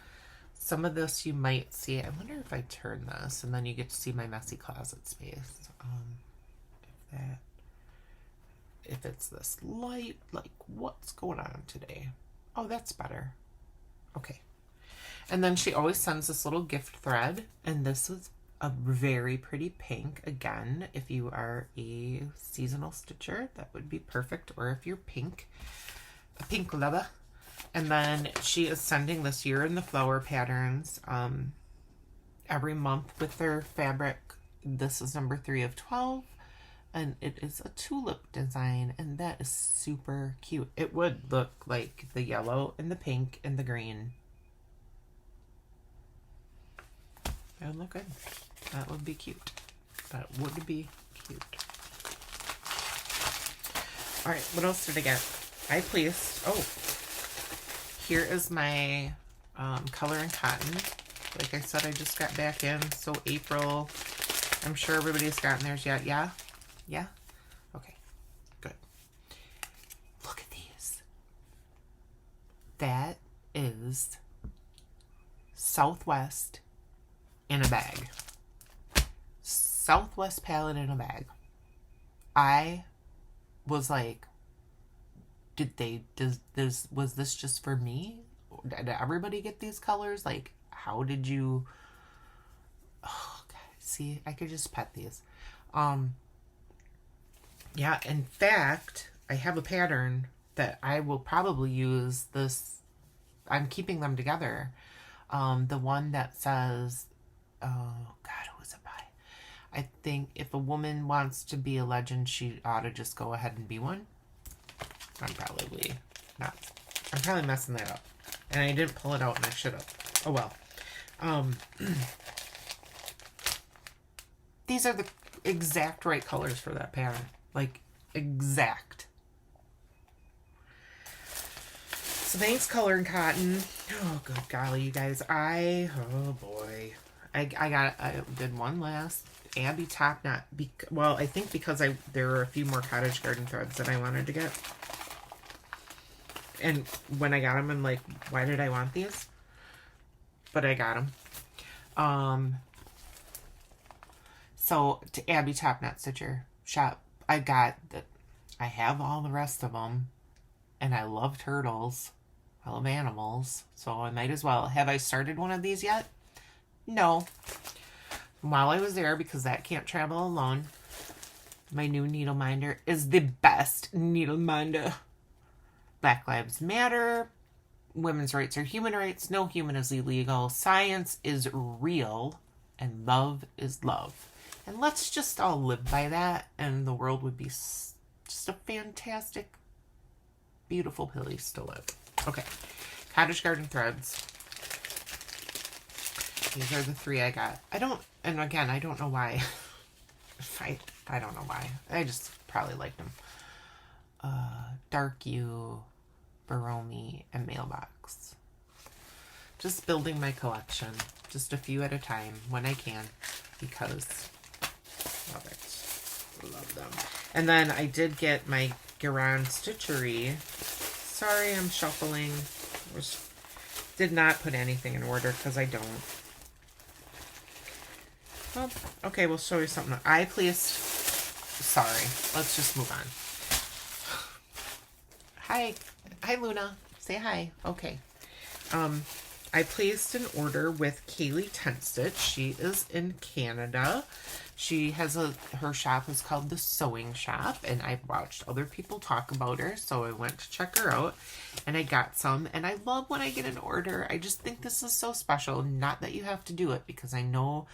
Some of this you might see. I wonder if I turn this, and then you get to see my messy closet space. If it's this light, like, what's going on today? Oh, that's better. Okay. And then she always sends this little gift thread, and this is a very pretty pink. Again, if you are a seasonal stitcher, that would be perfect. Or if you're a pink lover. And then she is sending this Year in the Flower patterns every month with their fabric. This is number 3 of 12. And it is a tulip design, and that is super cute. It would look like the yellow and the pink and the green. That would look good. That would be cute. That would be cute. All right, what else did I get? I placed, oh, here is my color and cotton. Like I said, I just got back in, so April. I'm sure everybody's gotten theirs yet. Yeah? Yeah? Okay, good. Look at these. That is Southwest in a bag. Southwest palette in a bag. I was like, was this just for me? Did everybody get these colors? Like, how did you... Oh, God. See, I could just pet these. Yeah, in fact, I have a pattern that I will probably use this. I'm keeping them together. The one that says, oh God, who was it by? I think if a woman wants to be a legend, she ought to just go ahead and be one. I'm probably not. I'm probably messing that up. And I didn't pull it out and I should have. Oh well. These are the exact right colors for that pattern. Like, exact. So thanks, Color and Cotton. Oh, good golly, you guys. Oh boy. I did one last Abby top knot. Well, I think because there were a few more Cottage Garden threads that I wanted to get. And when I got them, I'm like, why did I want these? But I got them. So to Abby Top Knot Stitcher shop, I have all the rest of them, and I love turtles. I love animals, so I might as well. Have I started one of these yet? No. While I was there, because that can't travel alone, my new needle minder is the best needle minder. Black Lives Matter. Women's rights are human rights. No human is illegal. Science is real. And love is love. And let's just all live by that. And the world would be just a fantastic, beautiful place to live. Okay. Cottage Garden threads. These are the 3 I got. And again, I don't know why. I don't know why. I just probably liked them. Dark U, Baromi, and Mailbox. Just building my collection. Just a few at a time when I can, because love it. Love them. And then I did get my Garand Stitchery. Sorry, I'm shuffling. Did not put anything in order because I don't. Well, okay, we'll show you something. Sorry, let's just move on. Hi, Luna. Say hi. Okay. I placed an order with Kaylee Tent Stitch. She is in Canada. She has her shop is called The Sewing Shop, and I've watched other people talk about her, so I went to check her out, and I got some, and I love when I get an order. I just think this is so special. Not that you have to do it, because I know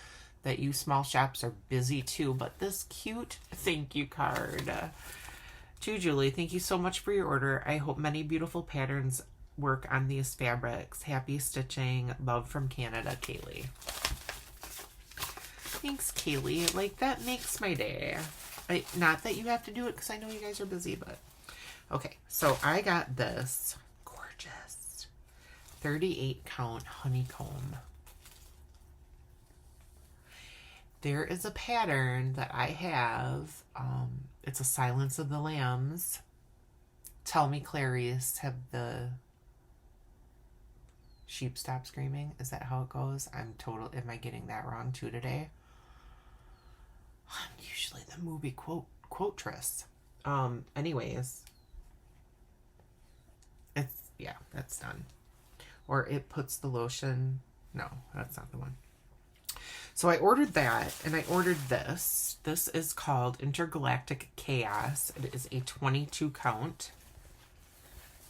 that you small shops are busy too, but this cute thank you card to Julie. Thank you so much for your order. I hope many beautiful patterns work on these fabrics. Happy stitching. Love from Canada, Kaylee. Thanks, Kaylee. Like, that makes my day. Not that you have to do it because I know you guys are busy, but okay. So I got this gorgeous 38 count honeycomb. There is a pattern that I have. It's a Silence of the Lambs. Tell me, Clarice, have the sheep stop screaming? Is that how it goes? Am I getting that wrong too today? I'm usually the movie quotress. Anyways. That's done. Or it puts the lotion. No, that's not the one. So I ordered that, and I ordered this. This is called Intergalactic Chaos. It is a 22 count.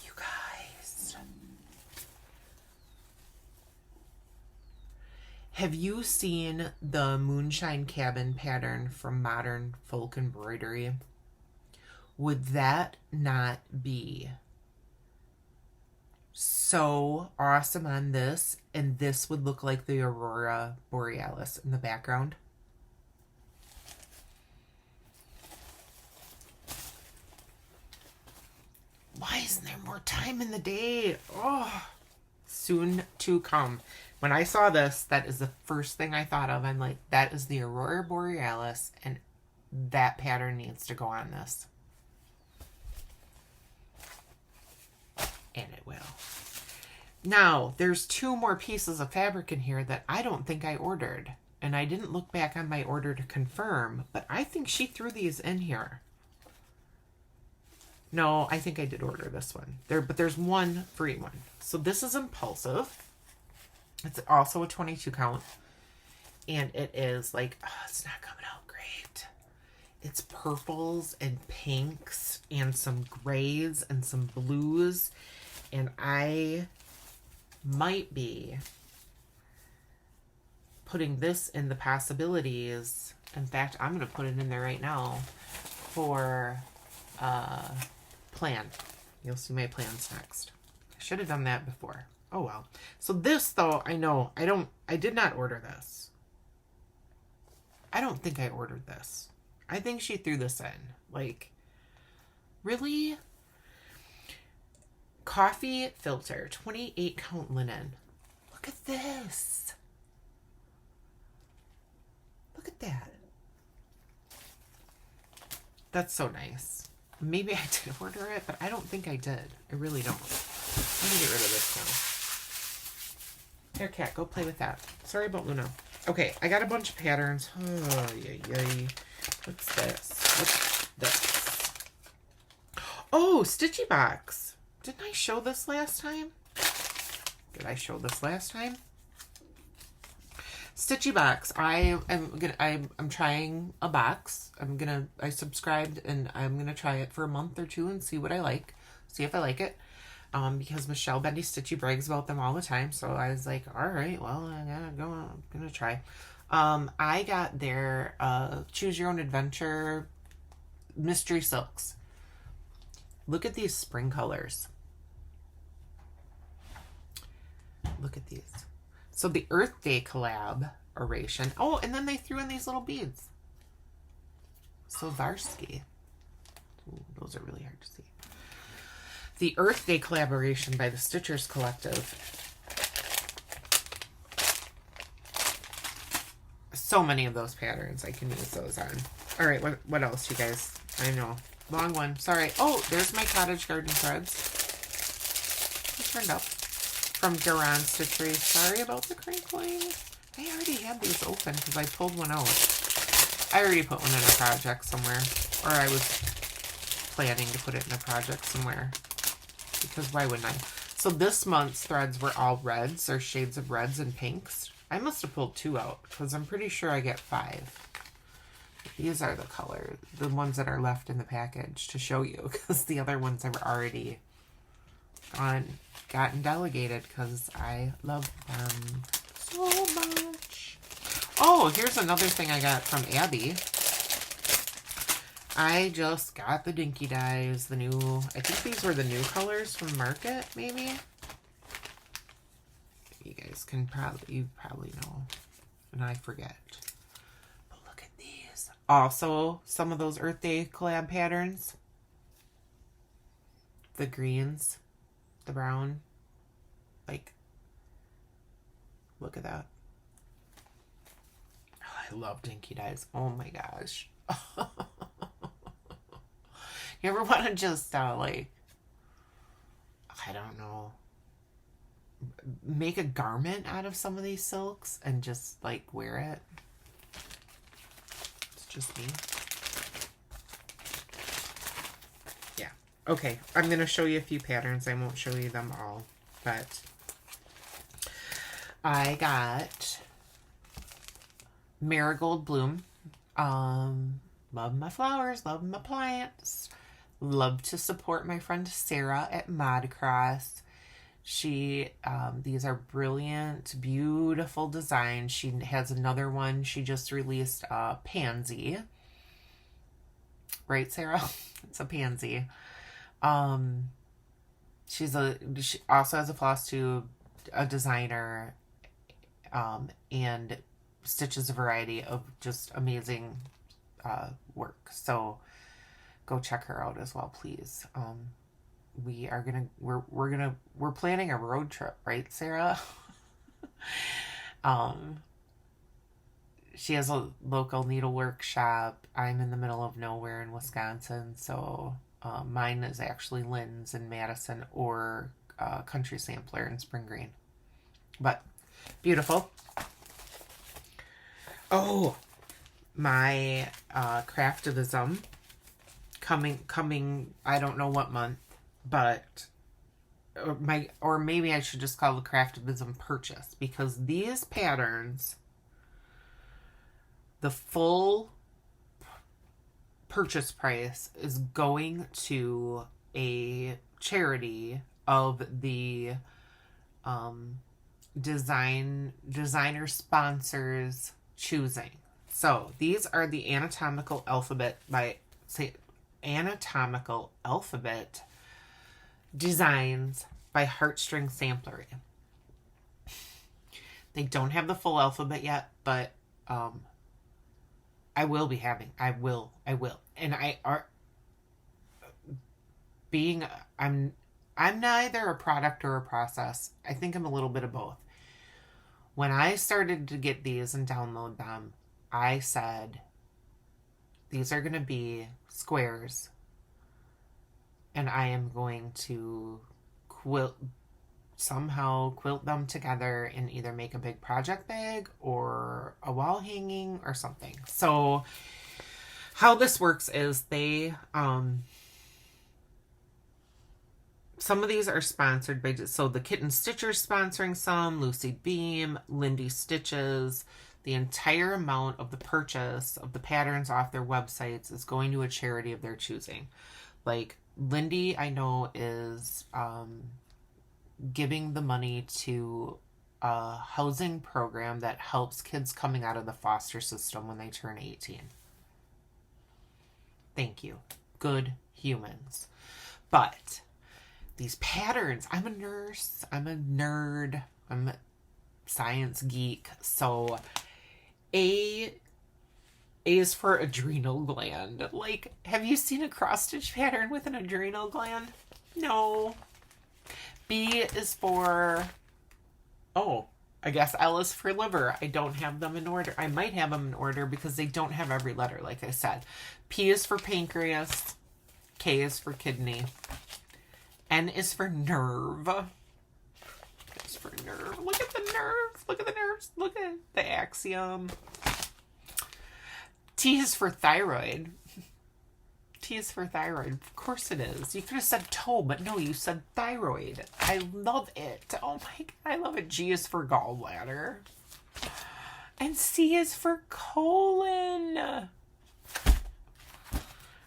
You guys. Have you seen the Moonshine Cabin pattern from Modern Folk Embroidery? Would that not be so awesome on this? And this would look like the Aurora Borealis in the background. Why isn't there more time in the day? Oh, soon to come. When I saw this, that is the first thing I thought of. I'm like, that is the Aurora Borealis, and that pattern needs to go on this. And it will. Now, there's 2 more pieces of fabric in here that I don't think I ordered. And I didn't look back on my order to confirm, but I think she threw these in here. No, I think I did order this one. But there's one free one. So this is Impulsive. It's also a 22 count. And it is like, oh, it's not coming out great. It's purples and pinks and some grays and some blues. And I might be putting this in the possibilities. In fact, I'm going to put it in there right now for plan. You'll see my plans next. I should have done that before. Oh well. So this though, I did not order this. I don't think I ordered this. I think she threw this in. Like, really? Coffee filter, 28 count linen. Look at this. Look at that. That's so nice. Maybe I did order it, but I don't think I did. I really don't. Let me get rid of this now. Here, cat, go play with that. Sorry about Luna. Okay, I got a bunch of patterns. Oh, yay. What's this? What's this? Oh, Stitchy Box. Didn't I show this last time? Did I show this last time? Stitchy Box. I'm trying a box. I subscribed and I'm gonna try it for a month or two and see what I like. See if I like it. Because Michelle Bendy Stitchy brags about them all the time. So I was like, all right, well, I'm gonna try. I got their Choose Your Own Adventure Mystery Silks. Look at these spring colors. Look at these. So the Earth Day collaboration. Oh, and then they threw in these little beads. So Varsky. Ooh, those are really hard to see. The Earth Day collaboration by the Stitchers Collective. So many of those patterns. I can use those on. All right, what else, you guys? I know. Long one. Sorry. Oh, there's my Cottage Garden threads. It turned up. From Duran Stitchery. Sorry about the crinkling. I already had these open because I pulled one out. I already put one in a project somewhere. Or I was planning to put it in a project somewhere. Because why wouldn't I? So this month's threads were all reds or shades of reds and pinks. I must have pulled 2 out because I'm pretty sure I get 5. These are the colors, the ones that are left in the package to show you because the other ones have already gotten delegated because I love them so much. Oh, here's another thing I got from Abby. I just got the Dinky Dyes, the new, I think these were the new colors from Market, maybe? You guys can you probably know, and I forget. But look at these. Also, some of those Earth Day collab patterns. The greens, the brown, like, look at that. Oh, I love Dinky Dyes. Oh my gosh. You ever want to just, like, I don't know, make a garment out of some of these silks and just, like, wear it? It's just me. Yeah. Okay, I'm going to show you a few patterns. I won't show you them all, but I got Marigold Bloom. Love my flowers, love my plants. Love to support my friend Sarah at ModCross. She, these are brilliant, beautiful designs. She has another one. She just released a pansy. Right, Sarah? It's a pansy. She also has a Flosstube, a designer, and stitches a variety of just amazing work. So go check her out as well, please. We're planning a road trip, right, Sarah? She has a local needlework shop. I'm in the middle of nowhere in Wisconsin, so mine is actually Lynn's in Madison or Country Sampler in Spring Green. But beautiful. Oh, my Craftivism coming I don't know what month, but or maybe I should just call the Craftivism purchase, because these patterns, the full purchase price is going to a charity of the designer sponsors choosing. So these are the anatomical alphabet designs by Heartstring Samplery. They don't have the full alphabet yet, but I will be having. I will. And I'm neither a product or a process. I think I'm a little bit of both. When I started to get these and download them, I said, these are going to be squares, and I am going to somehow quilt them together and either make a big project bag or a wall hanging or something. So how this works is they, some of these are sponsored by, so the Kitten Stitcher's sponsoring some, Lucy Beam, Lindy Stitches. The entire amount of the purchase of the patterns off their websites is going to a charity of their choosing. Like Lindy, I know, is giving the money to a housing program that helps kids coming out of the foster system when they turn 18. Thank you. Good humans. But these patterns, I'm a nurse, I'm a nerd, I'm a science geek. So A is for adrenal gland. Like, have you seen a cross-stitch pattern with an adrenal gland? No. B is for, I guess L is for liver. I don't have them in order. I might have them in order because they don't have every letter, like I said. P is for pancreas. K is for kidney. N is for nerve. It's for nerve. Look at the nerves. Look at the nerves. Look at the axiom. T is for thyroid. T is for thyroid. Of course it is. You could have said toe, but no, you said thyroid. I love it. Oh my God, I love it. G is for gallbladder. And C is for colon.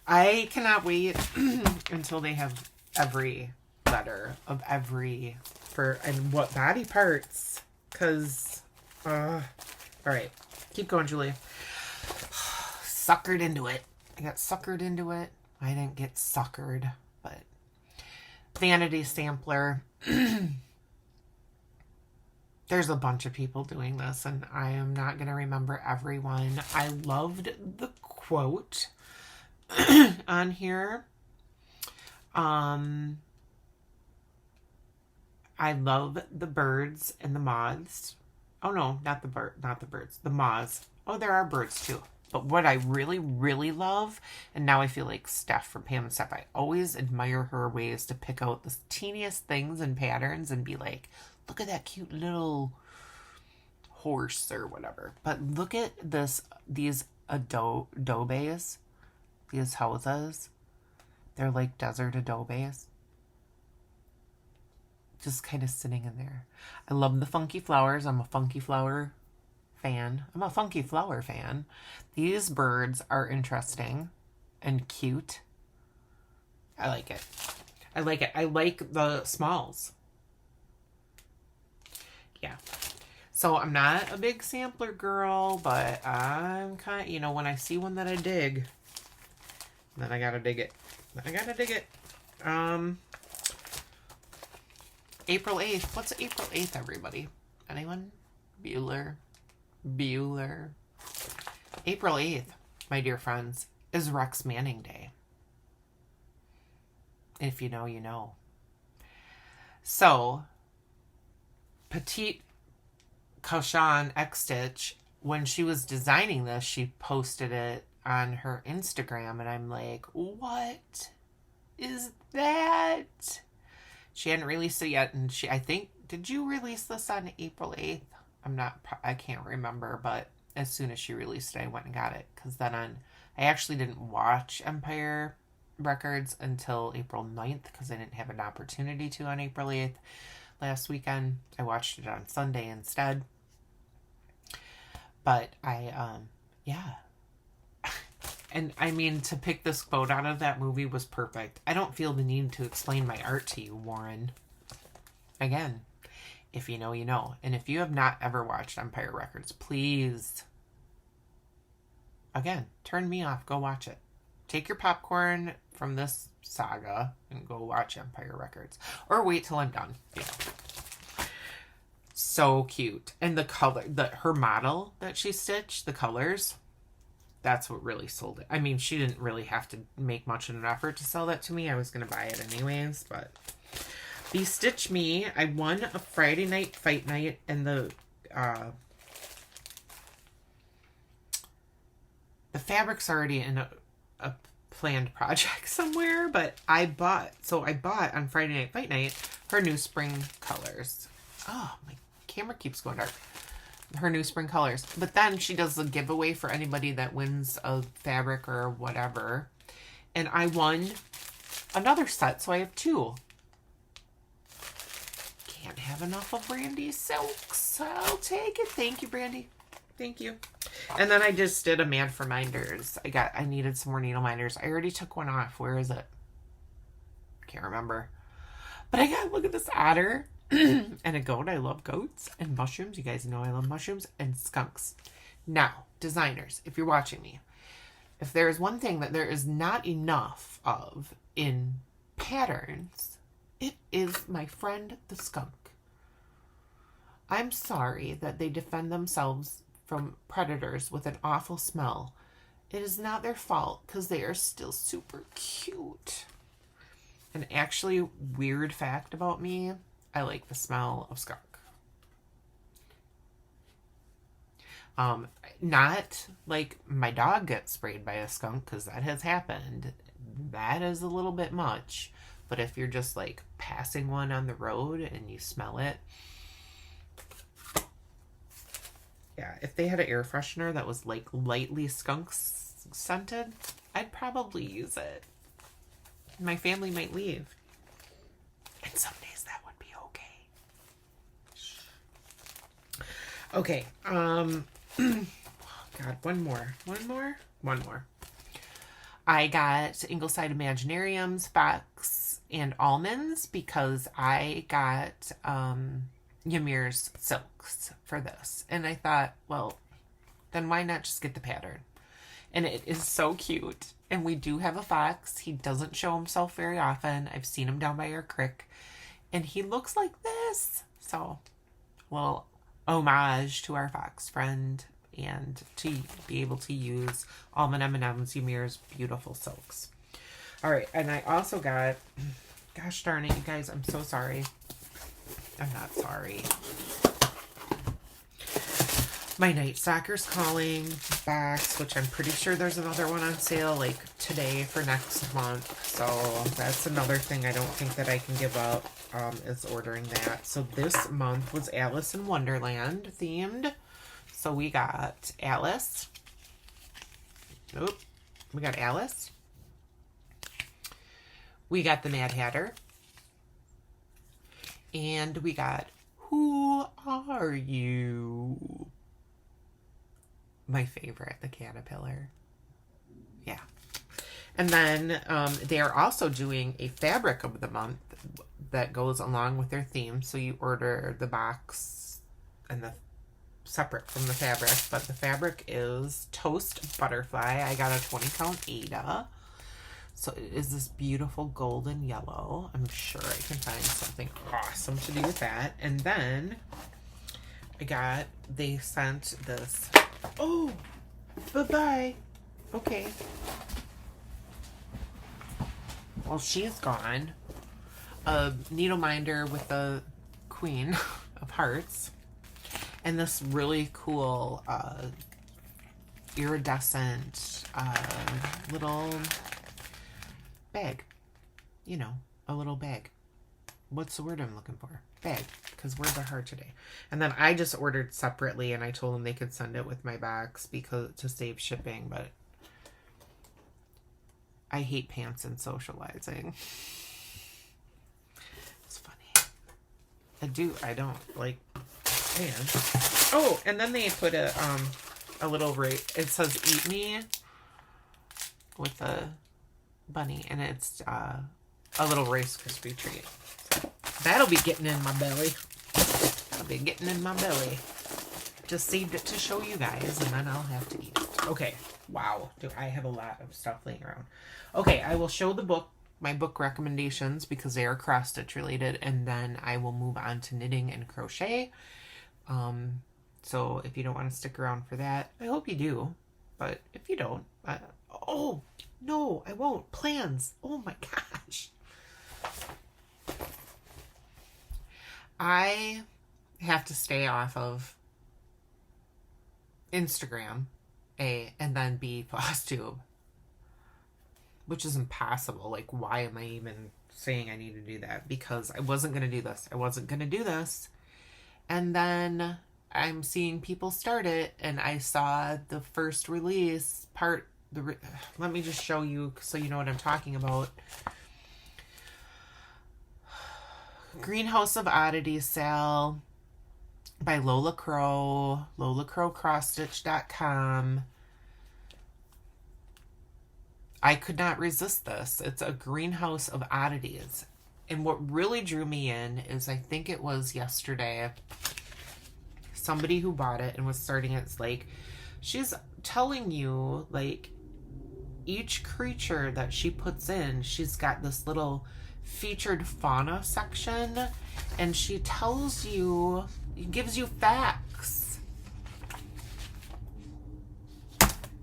I cannot wait until they have every letter of every and what body parts. Because, all right. Keep going, Julie. Suckered into it. I got suckered into it. I didn't get suckered, but vanity sampler. There's a bunch of people doing this, and I am not going to remember everyone. I loved the quote on here. I love the birds and the moths. Oh no, not the birds. The moths. Oh, there are birds too. But what I really, really love, and now I feel like Steph from Pam and Steph, I always admire her ways to pick out the teeniest things and patterns and be like, look at that cute little horse or whatever. But look at these adobes, these houses. They're like desert adobes. Just kind of sitting in there. I love the funky flowers. I'm a funky flower fan. I'm a funky flower fan. These birds are interesting and cute. I like it. I like it. I like the smalls. Yeah. So I'm not a big sampler girl, but I'm kind of, when I see one that I dig, then I gotta dig it. April 8th. What's April 8th, everybody? Anyone? Bueller. April 8th, my dear friends, is Rex Manning Day. If you know, you know. So, Petite Cauchon X-Stitch, when she was designing this, she posted it on her Instagram, and I'm like, what is that? She hadn't released it yet, and I think, did you release this on April 8th? I can't remember, but as soon as she released it, I went and got it. Because then I actually didn't watch Empire Records until April 9th, because I didn't have an opportunity to on April 8th last weekend. I watched it on Sunday instead. But yeah. And I mean, to pick this quote out of that movie was perfect. I don't feel the need to explain my art to you, Warren. Again, if you know, you know. And if you have not ever watched Empire Records, please, again, turn me off. Go watch it. Take your popcorn from this saga and go watch Empire Records. Or wait till I'm done. Yeah. So cute. And the color, her model that she stitched, the colors, that's what really sold it. I mean, she didn't really have to make much of an effort to sell that to me. I was going to buy it anyways, but the Stitch Me, I won a Friday night fight night, and the fabric's already in a planned project somewhere, but I bought on Friday night fight night her new spring colors. Oh, my camera keeps going dark. Her new spring colors. But then she does a giveaway for anybody that wins a fabric or whatever. And I won another set, so I have 2. Can't have enough of Brandy's silks. I'll take it. Thank you, Brandy. Thank you. And then I just did a Mad for Minders. I needed some more needle minders. I already took one off. Where is it? Can't remember. But I got, look at this otter. And a goat. I love goats and mushrooms. You guys know I love mushrooms and skunks. Now, designers, if you're watching me, if there is one thing that there is not enough of in patterns, it is my friend the skunk. I'm sorry that they defend themselves from predators with an awful smell. It is not their fault because they are still super cute. An actually weird fact about me, I like the smell of skunk. Not like my dog gets sprayed by a skunk, because that has happened. That is a little bit much. But if you're just like passing one on the road and you smell it. Yeah, if they had an air freshener that was like lightly skunk scented, I'd probably use it. My family might leave. And some days that would be okay. Okay, God, one more. I got Ingleside Imaginarium's box and almonds because I got Ymir's silks for this. And I thought, well, then why not just get the pattern? And it is so cute. And we do have a fox. He doesn't show himself very often. I've seen him down by our creek. And he looks like this. So, well, homage to our fox friend, and to be able to use Almond M&M's Ymir's beautiful silks. All right, and I also got, gosh darn it, you guys, I'm so sorry. I'm not sorry. My Night Stalkers Calling box, which I'm pretty sure there's another one on sale like today for next month. So that's another thing I don't think that I can give up, is ordering that. So this month was Alice in Wonderland themed. So we got Alice. Nope. We got Alice. We got the Mad Hatter. And we got Who Are You? My favorite, the caterpillar. Yeah. And then they are also doing a fabric of the month that goes along with their theme. So you order the box and the separate from the fabric, but the fabric is Toast Butterfly. I got a 20 count Ada. So it is this beautiful golden yellow. I'm sure I can find something awesome to do with that. And then they sent this. Oh, bye-bye. Okay. Well, she's gone. A needle minder with the Queen of Hearts. And this really cool iridescent little bag. You know, a little bag. What's the word I'm looking for? Bag. Because words are hard today. And then I just ordered separately, and I told them they could send it with my box because to save shipping, but I hate pants and socializing. It's funny. I don't like pants. Oh, and then they put a little it says Eat Me with a bunny, and it's a little Rice Krispie treat. So that'll be getting in my belly. That'll be getting in my belly. Just saved it to show you guys, and then I'll have to eat it. Okay. Wow. Do I have a lot of stuff laying around? Okay, I will show the book, my book recommendations, because they are cross-stitch related, and then I will move on to knitting and crochet. So if you don't want to stick around for that, I hope you do. But if you don't, oh, no, I won't. Plans. Oh my gosh. I have to stay off of Instagram, A, and then B, Flosstube, which is impossible. Like, why am I even saying I need to do that? Because I wasn't going to do this. I wasn't going to do this. And then I'm seeing people start it, and I saw the first release part. Let me just show you so you know what I'm talking about. Greenhouse of Oddities sale by Lola Crow, lolacrowcrossstitch.com. I could not resist this. It's a Greenhouse of Oddities. And what really drew me in is, I think it was yesterday, somebody who bought it and was starting it, it's like, she's telling you, like, each creature that she puts in, she's got this little featured fauna section, and she tells you, gives you facts.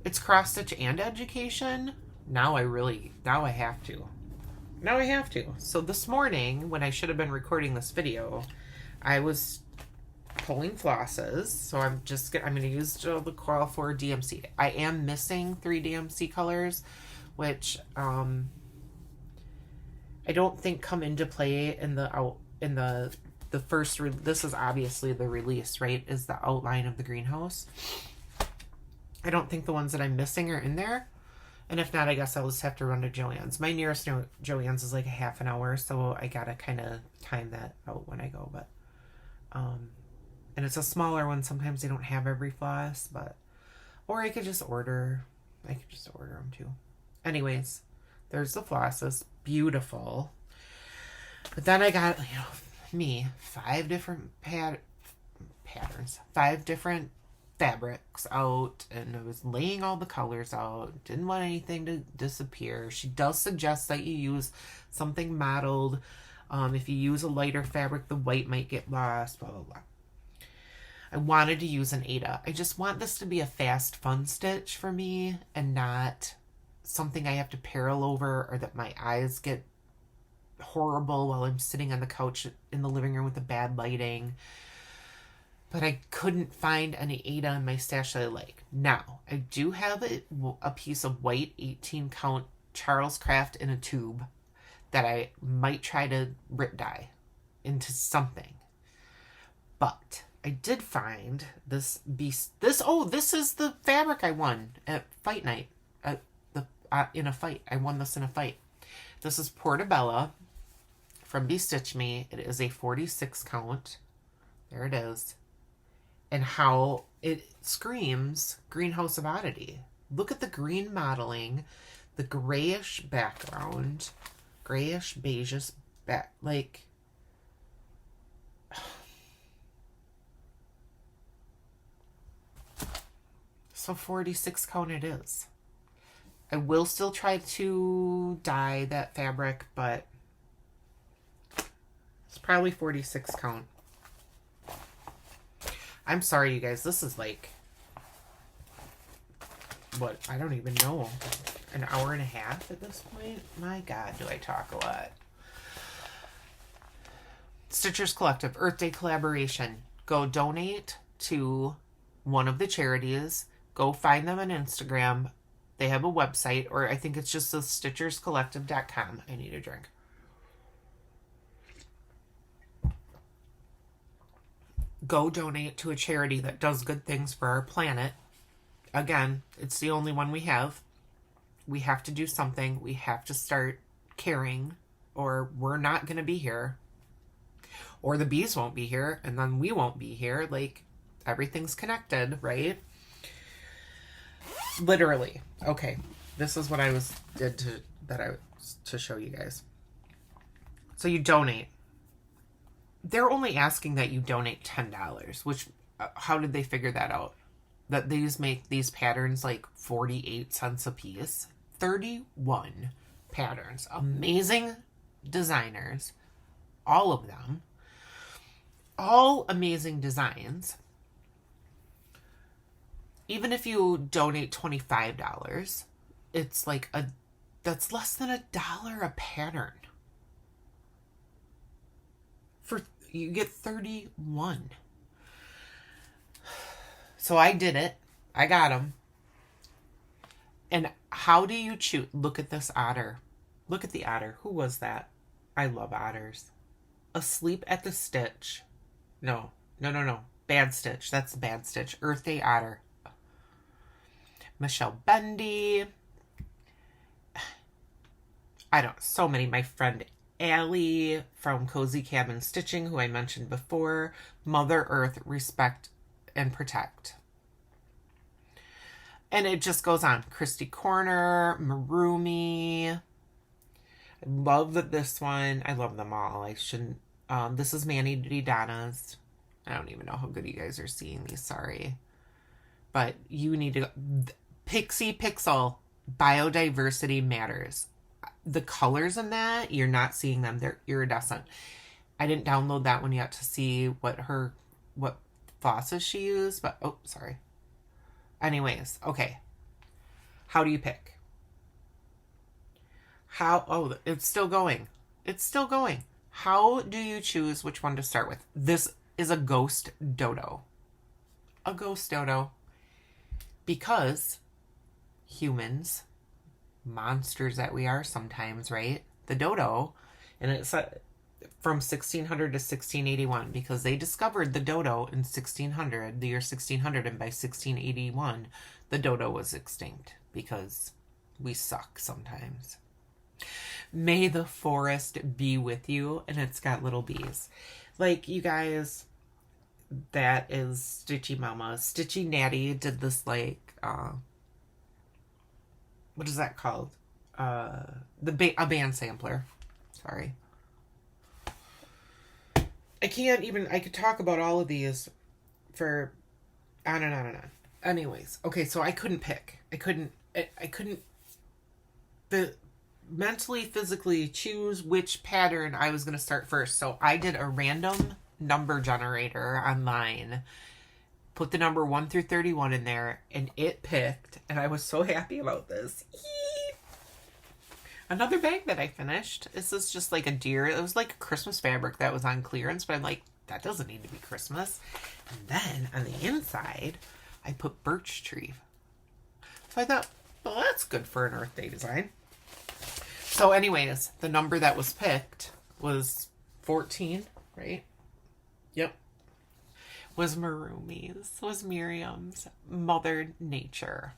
It's cross stitch and education. Now I have to. So this morning, when I should have been recording this video, I was pulling flosses. So I'm going to use the Coral 4 DMC. I am missing 3 DMC colors, which I don't think come into play in the first. This is obviously the release, right? Is the outline of the greenhouse. I don't think the ones that I'm missing are in there. And if not, I guess I'll just have to run to Joann's. My nearest Joann's is like a half an hour, so I gotta kind of time that out when I go. But, and it's a smaller one. Sometimes they don't have every floss, or I could just order. Them too. Anyways, there's the flosses. Beautiful. But then I got, 5 different patterns, 5 different fabrics out, and I was laying all the colors out. Didn't want anything to disappear. She does suggest that you use something mottled. If you use a lighter fabric, the white might get lost, blah, blah, blah. I wanted to use an Ada. I just want this to be a fast, fun stitch for me, and not something I have to parallel over, or that my eyes get horrible while I'm sitting on the couch in the living room with the bad lighting. But I couldn't find any Ada in my stash that I like. Now, I do have a piece of white 18 count Charles Craft in a tube that I might try to rip dye into something. But I did find this beast. This is the fabric I won at fight night. In a fight. I won this in a fight. This is Portobello from Bestitch Me. It is a 46 count. There it is. And how it screams Greenhouse of Oddity. Look at the green modeling, the grayish background, grayish beigeish back, like, so 46 count it is. I will still try to dye that fabric, but it's probably 46 count. I'm sorry, you guys. This is like, what? I don't even know. An hour and a half at this point? My God, do I talk a lot. Stitchers Collective, Earth Day collaboration. Go donate to one of the charities. Go find them on Instagram. They have a website, or I think it's just the stitcherscollective.com. I need a drink. Go donate to a charity that does good things for our planet. Again, it's the only one we have. We have to do something. We have to start caring, or we're not going to be here. Or the bees won't be here, and then we won't be here. Like, everything's connected, right? Literally. Okay. this is what I did to show you guys. So you donate. They're only asking that you donate $10, which, how did they figure that out? That these make these patterns like 48 cents a piece. 31 patterns. Amazing designers. All of them. All amazing designs. Even if you donate $25, it's like that's less than $1 a pattern. You get 31. So I did it. I got them. And how do you choose? Look at this otter. Look at the otter. Who was that? I love otters. Asleep at the stitch. No. Bad Stitch. That's Bad Stitch. Earth Day Otter. Michelle Bendy. So many. My friend Allie from Cozy Cabin Stitching, who I mentioned before. Mother Earth, respect and protect. And it just goes on. Christy Corner, Marumi. I love this one. I love them all. I shouldn't. This is Manny D. Donna's. I don't even know how good you guys are seeing these. Sorry. But you need to. Pixie Pixel. Biodiversity Matters. The colors in that, you're not seeing them. They're iridescent. I didn't download that one yet to see what flosses she used, but oh, sorry. Anyways, okay. How do you pick? It's still going. It's still going. How do you choose which one to start with? This is a ghost dodo. A ghost dodo. Because humans, monsters that we are sometimes, right? The dodo, and it's from 1600 to 1681, because they discovered the dodo in 1600, the year 1600, and by 1681, the dodo was extinct because we suck sometimes. May the forest be with you, and it's got little bees. Like, you guys, that is Stitchy Mama. Stitchy Natty did this, like, what is that called? A band sampler. Sorry. I could talk about all of these for on and on and on. Anyways, okay, so I couldn't pick. I couldn't mentally, physically choose which pattern I was going to start first. So I did a random number generator online, put the number 1 through 31 in there, and it picked, and I was so happy about this. Another bag that I finished. This is just like a deer. It was like a Christmas fabric that was on clearance, but I'm like, that doesn't need to be Christmas. And then on the inside, I put birch tree. So I thought, well, that's good for an Earth Day design. So anyways, the number that was picked was 14, right? Yep. Was Marumi's, was Miriam's, Mother Nature.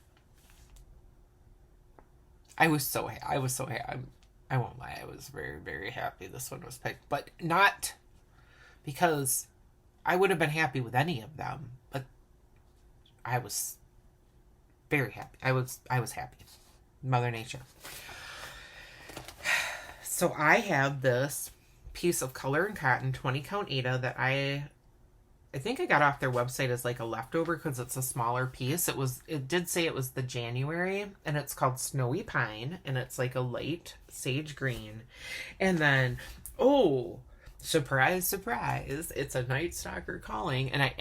I was so happy. I won't lie. I was very, very happy this one was picked. But not because I would have been happy with any of them. But I was very happy. I was happy. Mother Nature. So I have this piece of color and cotton 20 count Aida that I think I got off their website as like a leftover because it's a smaller piece. It did say it was the January, and it's called Snowy Pine, and it's like a light sage green. And then, oh, surprise, surprise, it's a Night Stalker Calling, and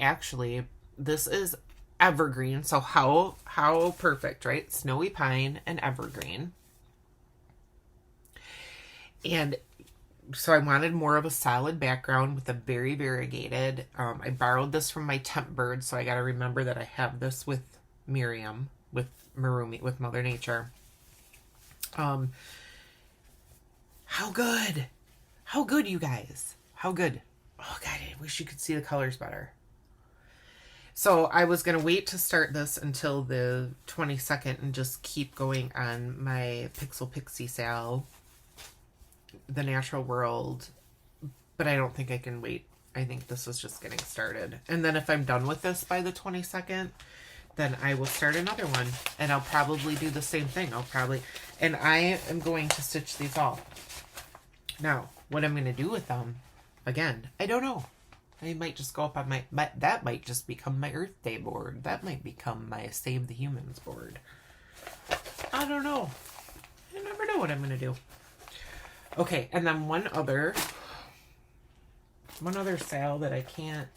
this is evergreen. So how perfect, right? Snowy Pine and evergreen. And so I wanted more of a solid background with a very variegated. I borrowed this from my temp bird, so I got to remember that I have this with Miriam, with Marumi, with Mother Nature. How good? How good, you guys? How good? Oh, God, I wish you could see the colors better. So I was going to wait to start this until the 22nd and just keep going on my Pixel Pixie sale, the Natural World, but I don't think I can wait. I think this is just getting started. And then if I'm done with this by the 22nd, then I will start another one, and I'll probably do the same thing. And I am going to stitch these all. Now, what I'm going to do with them, again, I don't know. I might just go up on that might just become my Earth Day board. That might become my Save the Humans board. I don't know. I never know what I'm going to do. Okay, and then one other sale that I couldn't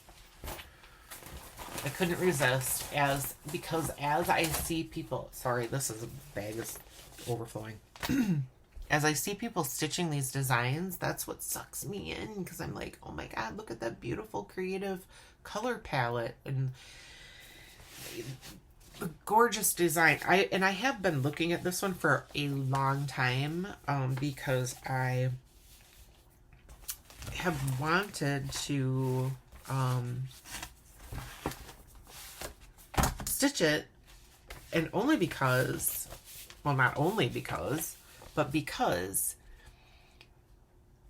resist because as I see people, sorry, this is a bag is overflowing. As I see people stitching these designs, that's what sucks me in, because I'm like, oh my God, look at that beautiful creative color palette and the gorgeous design. I have been looking at this one for a long time because I have wanted to stitch it, and only because, well, not only because, but because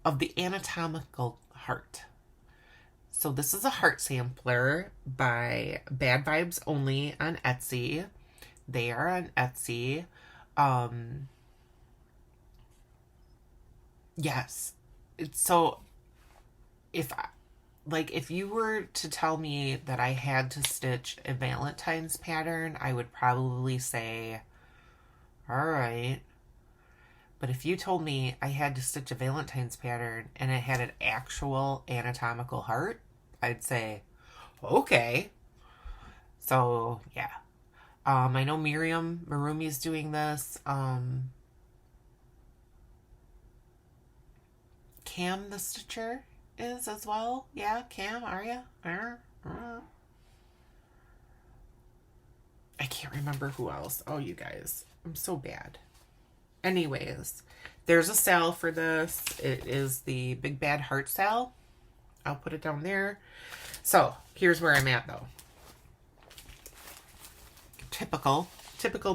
of the anatomical heart. So this is a heart sampler by Bad Vibes Only on Etsy. They are on Etsy. Yes. So if you were to tell me that I had to stitch a Valentine's pattern, I would probably say, all right. But if you told me I had to stitch a Valentine's pattern and it had an actual anatomical heart, I'd say, okay. So, yeah. I know Miriam Marumi's doing this. Cam the Stitcher is as well. Yeah, Cam, are you? I can't remember who else. Oh, you guys. I'm so bad. Anyways, there's a sale for this. It is the Big Bad Heart sale. I'll put it down there. So, here's where I'm at, though. Typical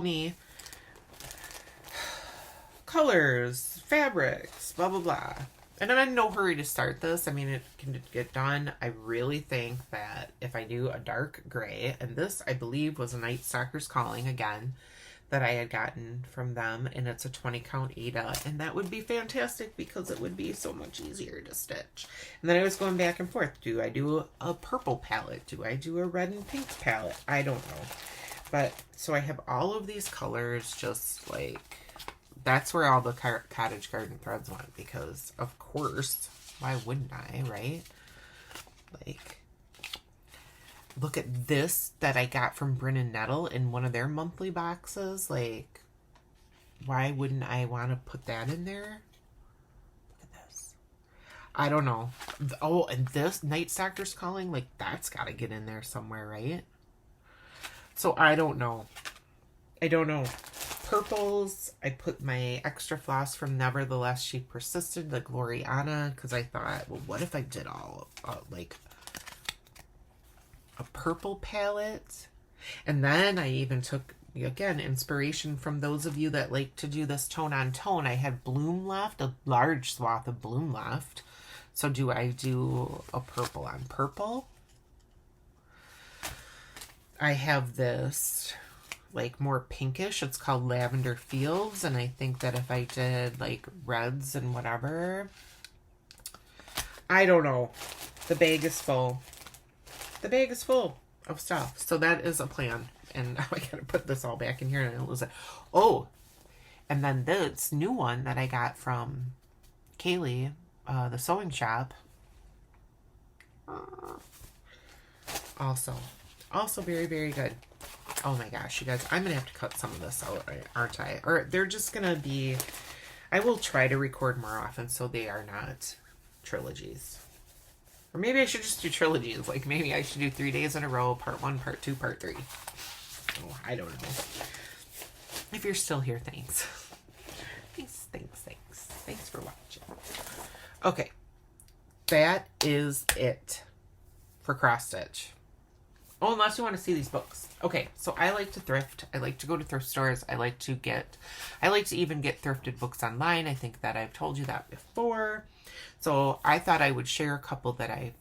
me. Colors, fabrics, blah, blah, blah. And I'm in no hurry to start this. I mean, it can get done. I really think that if I do a dark gray, and this, I believe, was a Night Stalkers Calling, again, that I had gotten from them, and it's a 20 count Ada, and that would be fantastic because it would be so much easier to stitch. And then I was going back and forth. Do I do a purple palette? Do I do a red and pink palette? I don't know. But, so I have all of these colors, just like, that's where all the Cottage Garden threads went, because, of course, why wouldn't I, right? Like, look at this that I got from Brin and Nedle in one of their monthly boxes. Like, why wouldn't I want to put that in there? Look at this. I don't know. Oh, and this Night Stalkers Calling, like, that's got to get in there somewhere, right? So, I don't know. Purples, I put my extra floss from Nevertheless She Persisted, the Gloriana, because I thought, well, what if I did all, like, a purple palette? And then I even took, again, inspiration from those of you that like to do this tone on tone. I had bloom left, a large swath of bloom left. So do I do a purple on purple? I have this, like, more pinkish. It's called Lavender Fields, and I think that if I did, like, reds and whatever, I don't know. The bag is full. The bag is full of stuff. So that is a plan. And now I gotta put this all back in here and I don't lose it. Oh, and then this new one that I got from Kaylee, the sewing shop. Also very, very good. Oh my gosh, you guys, I'm gonna have to cut some of this out, aren't I? Or they're just gonna be, I will try to record more often so they are not trilogies. Or maybe I should just do trilogies. Like, maybe I should do 3 days in a row, part 1, part 2, part 3. Oh, I don't know. If you're still here, thanks. Thanks for watching. Okay. That is it for cross stitch. Oh, unless you want to see these books. Okay, so I like to thrift. I like to go to thrift stores. I like to even get thrifted books online. I think that I've told you that before. So I thought I would share a couple that I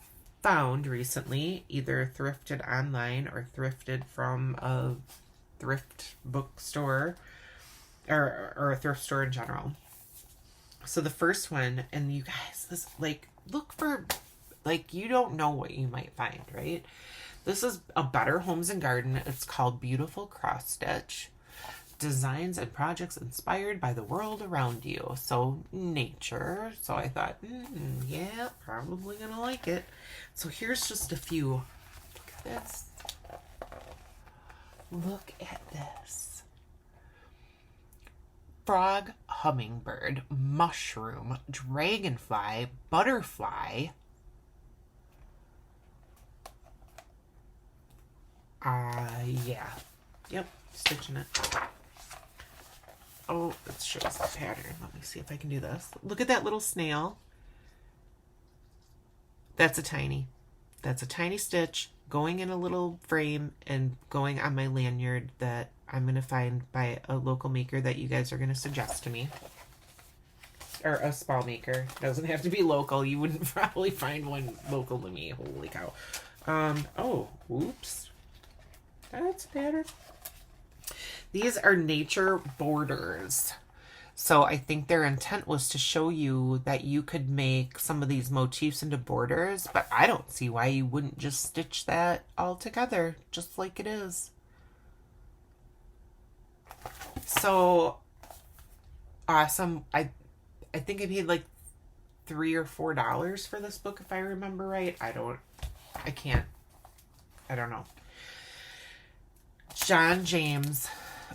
found recently, either thrifted online or thrifted from a thrift bookstore or a thrift store in general. So the first one, and you guys, this, like, look for, like, you don't know what you might find, right? This is a Better Homes and Garden. It's called Beautiful Cross Stitch. Designs and projects inspired by the world around you. So nature. So I thought, yeah, probably gonna like it. So here's just a few. Look at this. Look at this. Frog, hummingbird, mushroom, dragonfly, butterfly. Yeah. Yep, stitching it. Oh, it shows the pattern. Let me see if I can do this. Look at that little snail. That's a tiny stitch going in a little frame and going on my lanyard that I'm going to find by a local maker that you guys are going to suggest to me. Or a small maker. It doesn't have to be local. You wouldn't probably find one local to me. Holy cow. Oh, oops. That's better. These are nature borders. So I think their intent was to show you that you could make some of these motifs into borders, but I don't see why you wouldn't just stitch that all together, just like it is. So awesome. I think I paid like $3 or $4 for this book, if I remember right. I don't know. John James,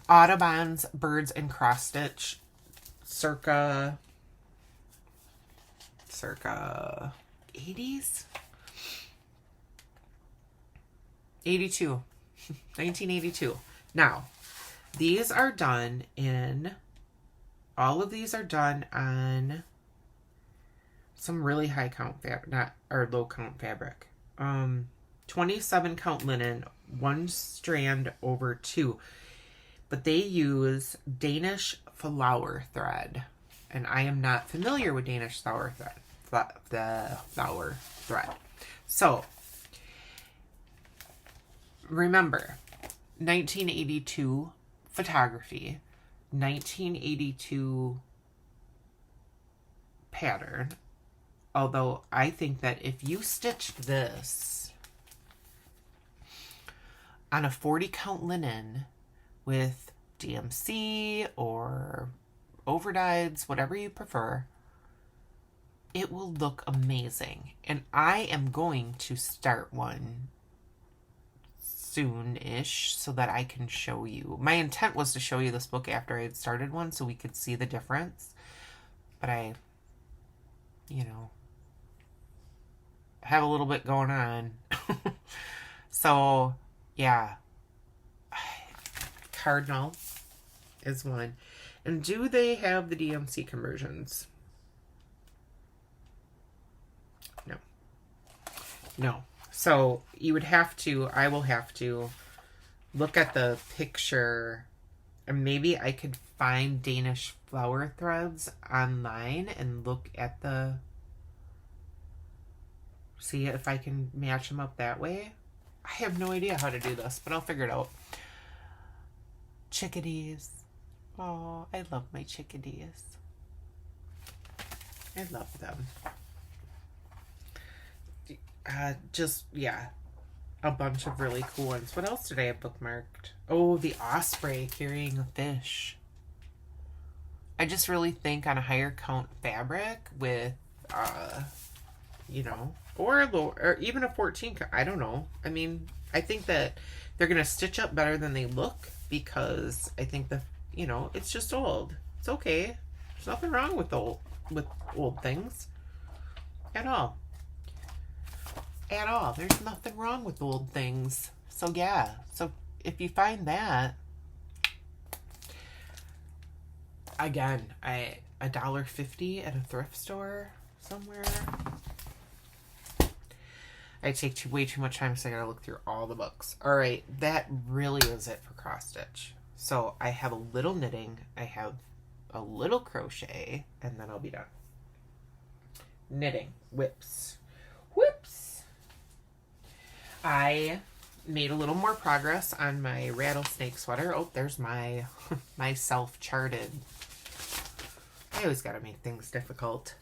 Audubon's Birds and Cross Stitch, circa 80s? 82. 1982. Now, these are done in, all of these are done on some really high count fabric, or low count fabric. 27 count linen, 1 strand over 2. But they use Danish flower thread. And I am not familiar with Danish flower thread. The flower thread. So, remember, 1982 photography, 1982 pattern. Although I think that if you stitched this on a 40 count linen with DMC or overdyes, whatever you prefer, it will look amazing. And I am going to start one soon-ish so that I can show you. My intent was to show you this book after I had started one so we could see the difference. But I, have a little bit going on. So, yeah. Cardinal is one. And do they have the DMC conversions? No. So you would have to, I will have to look at the picture, and maybe I could find Danish flower threads online and look at see if I can match them up that way. I have no idea how to do this, but I'll figure it out. Chickadees. Oh, I love my chickadees. I love them. A bunch of really cool ones. What else did I have bookmarked? Oh, the osprey carrying a fish. I just really think on a higher count fabric with, or even a 14 count. I don't know. I mean, I think that they're going to stitch up better than they look because I think it's just old. It's okay. There's nothing wrong with old things at all. There's nothing wrong with old things. So yeah. So if you find that, again, $1.50 at a thrift store somewhere. I take way too much time, so I gotta look through all the books. All right, that really is it for cross stitch. So I have a little knitting, I have a little crochet, and then I'll be done. Knitting, whips. I made a little more progress on my rattlesnake sweater. Oh, there's my my self-charted. I always gotta make things difficult.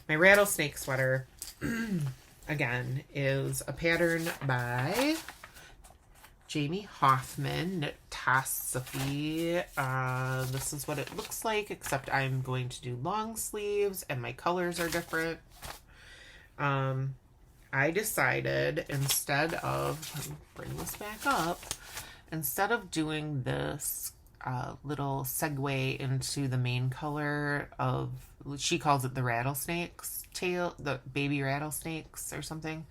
My rattlesnake sweater, again, is a pattern by Jamie Hoffman, Tassafi. This is what it looks like, except I'm going to do long sleeves and my colors are different. I decided instead of, let me bring this back up, instead of doing this little segue into the main color of, she calls it the rattlesnake's tail, the baby rattlesnakes or something,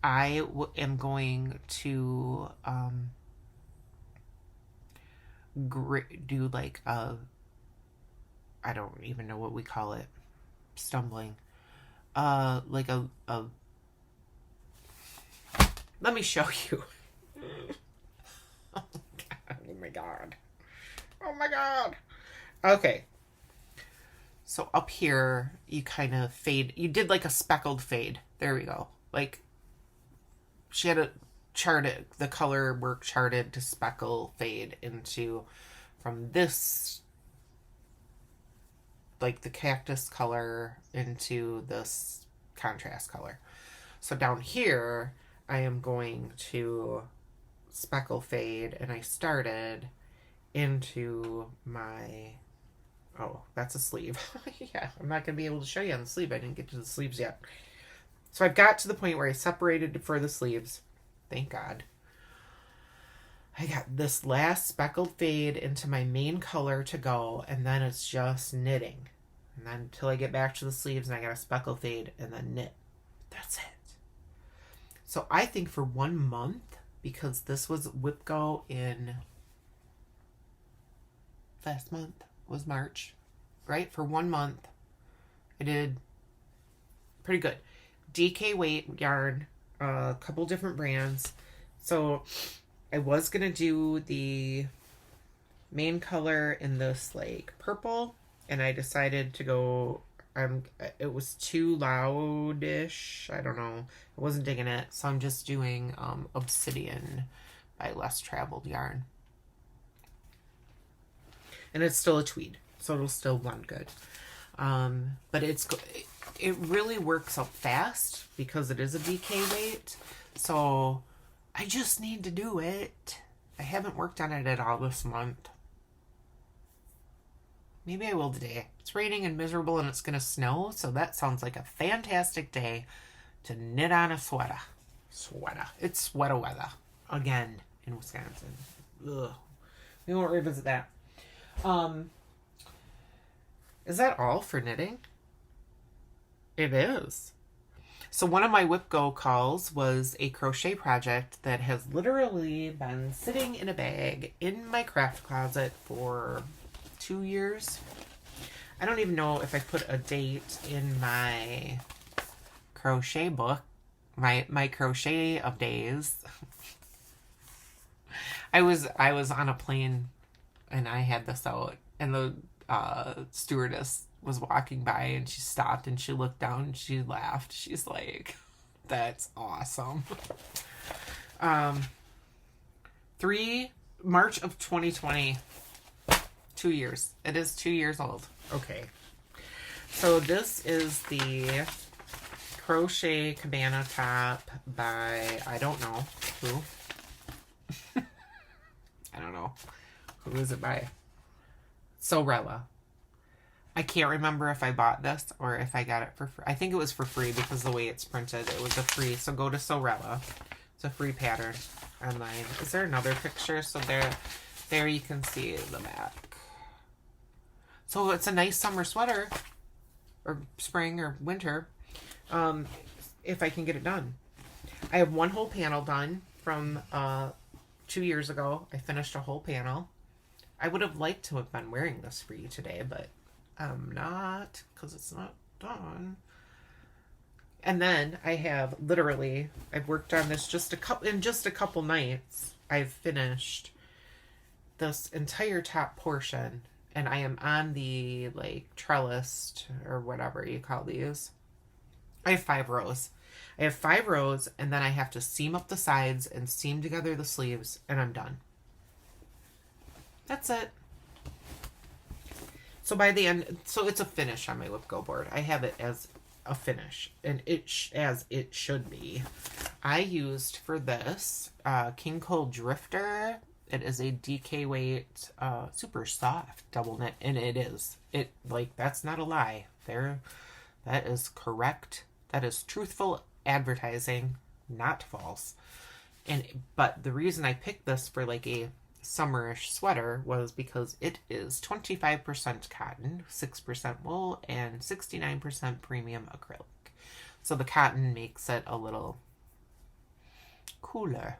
I am going to do like a, I don't even know what we call it, stumbling, like a let me show you. Oh my god. Oh my god. Okay. So up here, you kind of fade. You did like a speckled fade. There we go. Like, she had it charted, the color work charted to speckle fade into, from this, like the cactus color into this contrast color. So down here, I am going to speckle fade, and I started into my, oh, that's a sleeve. Yeah, I'm not going to be able to show you on the sleeve. I didn't get to the sleeves yet. So I've got to the point where I separated for the sleeves. Thank God. I got this last speckled fade into my main color to go, and then it's just knitting. And then until I get back to the sleeves, and I got a speckle fade and then knit. That's it. So I think for 1 month, because this was Whip Go in last month, was March, right? For 1 month, I did pretty good. DK weight yarn, a couple different brands. So I was going to do the main color in this like purple, and I decided to go, it was too loudish. I don't know. I wasn't digging it. So I'm just doing Obsidian by Less Traveled Yarn. And it's still a tweed, so it'll still blend good. But it really works out fast because it is a DK weight. So I just need to do it. I haven't worked on it at all this month. Maybe I will today. It's raining and miserable and it's going to snow, so that sounds like a fantastic day to knit on a sweater. It's sweater weather. Again, in Wisconsin. Ugh. We won't revisit that. Is that all for knitting? It is. So one of my Whip Go calls was a crochet project that has literally been sitting in a bag in my craft closet for 2 years. I don't even know if I put a date in my crochet book, my crochet of days. I was on a plane and I had this out, and the stewardess was walking by and she stopped and she looked down and she laughed. She's like, "That's awesome." March of 2020. 2 years. It is 2 years old. Okay. So this is the crochet cabana top by, I don't know who. I don't know. Who is it by? Sorella. I can't remember if I bought this or if I got it for free. I think it was for free because the way it's printed, it was a free. So go to Sorella. It's a free pattern online. Is there another picture? So there you can see the back. So it's a nice summer sweater, or spring or winter, if I can get it done. I have one whole panel done from 2 years ago. I finished a whole panel. I would have liked to have been wearing this for you today, but I'm not, because it's not done. And then I have literally, I've worked on this in just a couple nights. I've finished this entire top portion. And I am on the, like, trellis or whatever you call these. I have 5 rows. I have 5 rows, and then I have to seam up the sides and seam together the sleeves, and I'm done. That's it. So by the end, so it's a finish on my whip go board. I have it as a finish, and as it should be. I used for this King Cole Drifter. It is a DK weight, super soft double knit, and it is. That's not a lie. That is correct. That is truthful advertising, not false. But the reason I picked this for like a summerish sweater was because it is 25% cotton, 6% wool, and 69% premium acrylic. So the cotton makes it a little cooler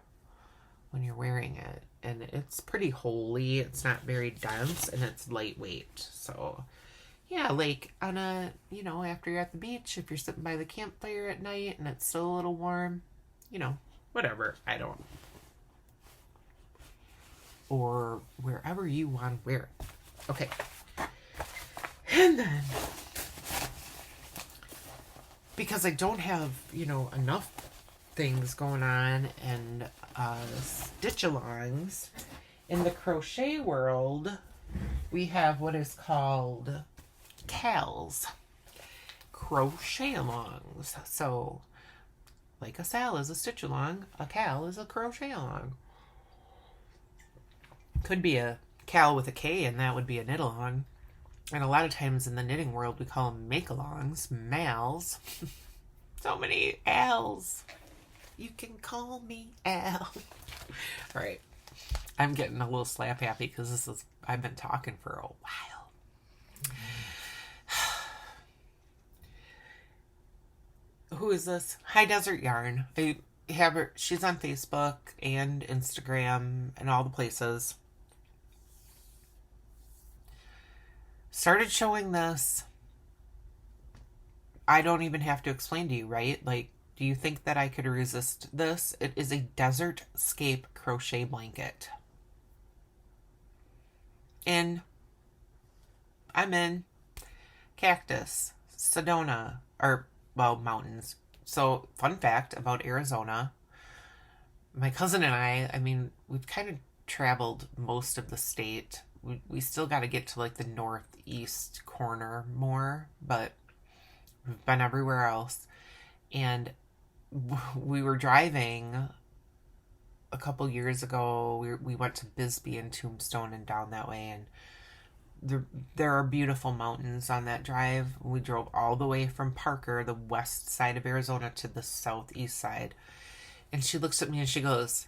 when you're wearing it. And it's pretty holey. It's not very dense, and it's lightweight. So yeah, like on a, after you're at the beach, if you're sitting by the campfire at night and it's still a little warm, whatever. Or wherever you want to wear it. Okay. And then, because I don't have, enough things going on and stitch-alongs, in the crochet world, we have what is called CALs. Crochet-alongs. So, like a SAL is a stitch-along, a CAL is a crochet-along. Could be a cal with a K, and that would be a knit-along. And a lot of times in the knitting world, we call them make-alongs, mals. So many L's. You can call me Al. All right. I'm getting a little slap happy because I've been talking for a while. Who is this? High Desert Yarn. I have her. She's on Facebook and Instagram and all the places. Started showing this. I don't even have to explain to you, right? Like, do you think that I could resist this? It is a Desert Scape crochet blanket. And I'm in cactus, Sedona, mountains. So, fun fact about Arizona. My cousin and I mean, we've kind of traveled most of the state. We still got to get to like the northeast corner more, but we've been everywhere else. And we were driving a couple years ago. We went to Bisbee and Tombstone and down that way, and there are beautiful mountains on that drive. We drove all the way from Parker, the west side of Arizona, to the southeast side. And she looks at me and she goes,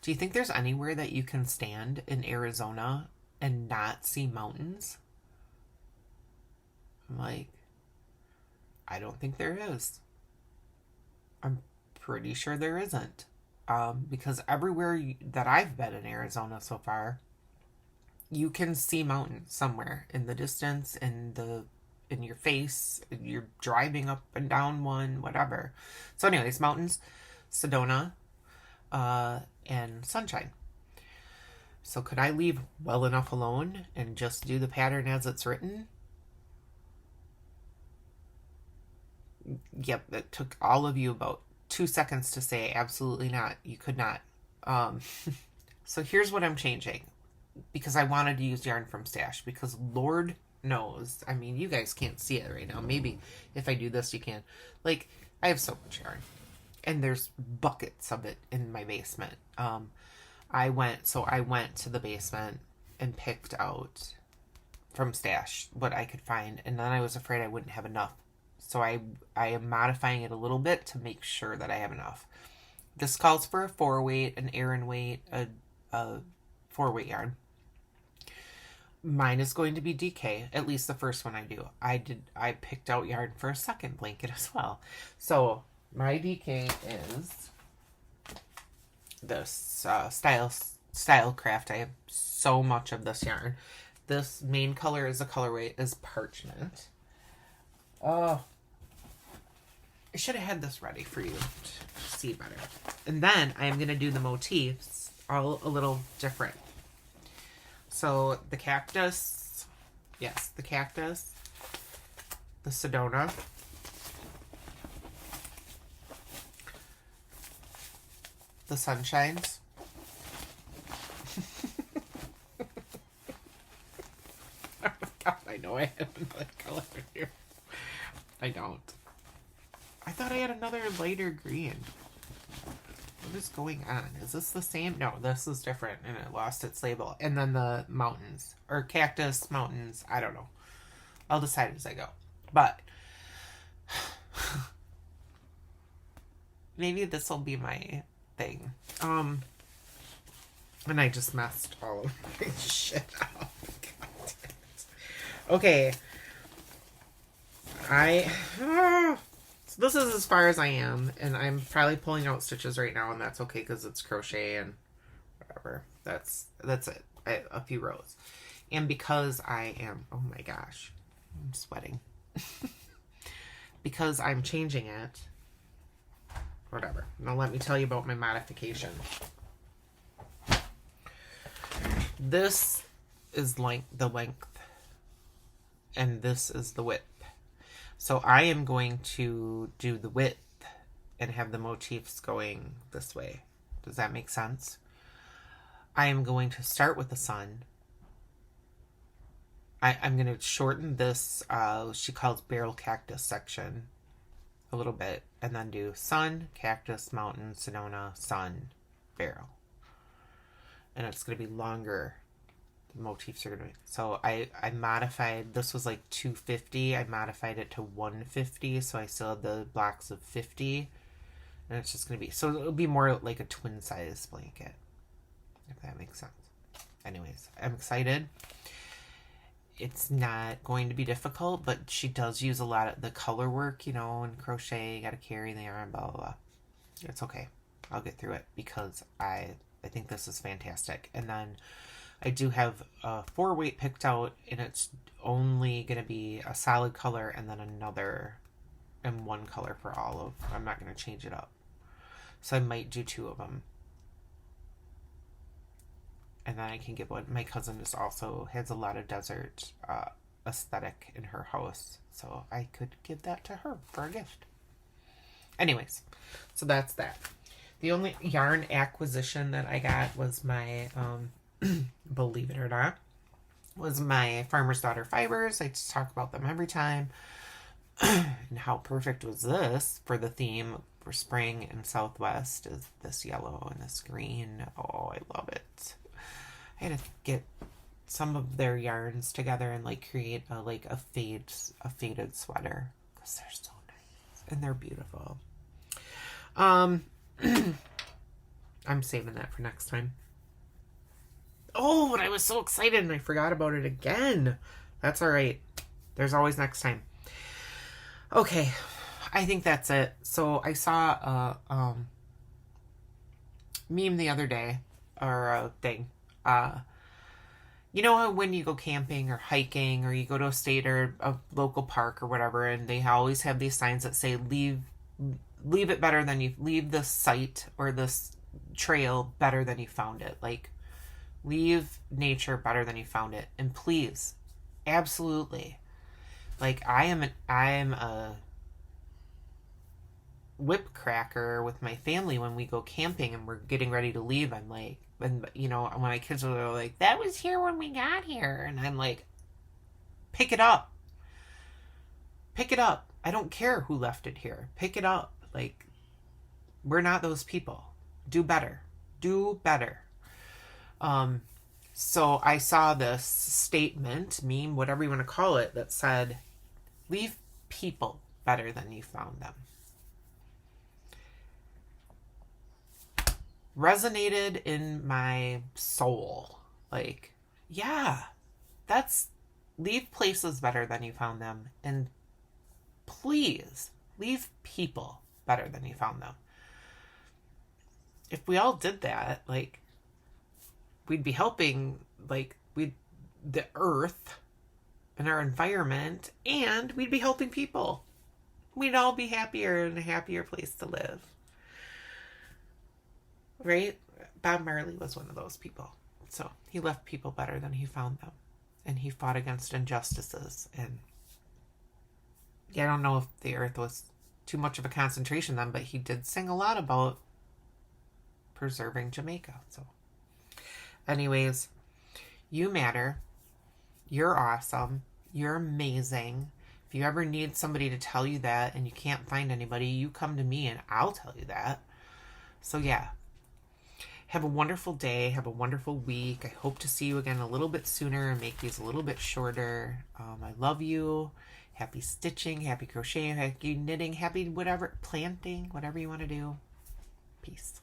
"Do you think there's anywhere that you can stand in Arizona and not see mountains?" I'm like, I don't think there is. I'm pretty sure there isn't. Because everywhere that I've been in Arizona so far, you can see mountains somewhere in the distance, in your face. You're driving up and down one, whatever. So anyways, mountains, Sedona, and sunshine. So could I leave well enough alone and just do the pattern as it's written? Yep, it took all of you about 2 seconds to say absolutely not. You could not. So here's what I'm changing. Because I wanted to use yarn from Stash. Because Lord knows. I mean, you guys can't see it right now. Maybe if I do this, you can. Like, I have so much yarn. And there's buckets of it in my basement. I went to the basement and picked out from Stash what I could find. And then I was afraid I wouldn't have enough. So I am modifying it a little bit to make sure that I have enough. This calls for a 4-weight, an Aran weight, a 4-weight yarn. Mine is going to be DK, at least the first one I do. I picked out yarn for a second blanket as well. So my DK is this Style Craft. I have so much of this yarn. This main color is is Parchment. Oh, I should have had this ready for you to see better. And then I am going to do the motifs all a little different. So the cactus, yes, the cactus, the Sedona, the sun shines. Oh my God, I know I have another color here. I don't. I thought I had another lighter green. What is going on? Is this the same? No, this is different and it lost its label. And then the mountains. Or cactus mountains. I don't know. I'll decide as I go. But maybe this will be my thing. And I just messed all of my shit up. God damn it. Okay. So this is as far as I am, and I'm probably pulling out stitches right now, and that's okay because it's crochet and whatever. That's it. A few rows. And because I am, oh my gosh, I'm sweating. Because I'm changing it, whatever. Now let me tell you about my modification. This is like the length, and this is the width. So I am going to do the width and have the motifs going this way. Does that make sense? I am going to start with the sun. I'm going to shorten this, she calls barrel cactus section a little bit, and then do sun, cactus, mountain, Sonona, sun, barrel. And it's going to be longer. The motifs are going to be... So I modified... This was like 250. I modified it to 150. So I still have the blocks of 50. And it's just going to be... So it'll be more like a twin size blanket. If that makes sense. Anyways, I'm excited. It's not going to be difficult, but she does use a lot of the color work, you know, and crochet. You got to carry the yarn, blah, blah, blah. It's okay. I'll get through it because I think this is fantastic. And then I do have a 4-weight picked out, and it's only going to be a solid color and then another and one color for all of. I'm not going to change it up. So I might do 2 of them. And then I can get one. My cousin just also has a lot of desert aesthetic in her house. So I could give that to her for a gift. Anyways, so that's that. The only yarn acquisition that I got was my... believe it or not, was my Farmer's Daughter fibers. I just talk about them every time. And how perfect was this for the theme for spring and Southwest is this yellow and this green. Oh, I love it. I had to get some of their yarns together and like create a faded sweater because they're so nice and they're beautiful. I'm saving that for next time. Oh, but I was so excited and I forgot about it again. That's all right. There's always next time. Okay, I think that's it. So I saw a meme the other day, or a thing. You know how when you go camping or hiking or you go to a state or a local park or whatever, and they always have these signs that say leave it better than you leave this site or this trail better than you found it. Like, leave nature better than you found it. And please, absolutely. Like, I am a whip cracker with my family when we go camping and we're getting ready to leave. I'm like, and you know, when my kids are like, that was here when we got here. And I'm like, pick it up. Pick it up. I don't care who left it here. Pick it up. Like, we're not those people. Do better. Do better. So I saw this statement, meme, whatever you want to call it, that said, leave people better than you found them. Resonated in my soul. Like, yeah, that's, leave places better than you found them. And please, leave people better than you found them. If we all did that, like, we'd be helping, like, the earth and our environment, and we'd be helping people. We'd all be happier and a happier place to live. Right? Bob Marley was one of those people. So he left people better than he found them. And he fought against injustices. And yeah, I don't know if the earth was too much of a concentration then, but he did sing a lot about preserving Jamaica. So anyways, you matter. You're awesome. You're amazing. If you ever need somebody to tell you that and you can't find anybody, you come to me and I'll tell you that. So yeah, have a wonderful day. Have a wonderful week. I hope to see you again a little bit sooner and make these a little bit shorter. I love you. Happy stitching, happy crocheting, happy knitting, happy whatever, planting, whatever you want to do. Peace.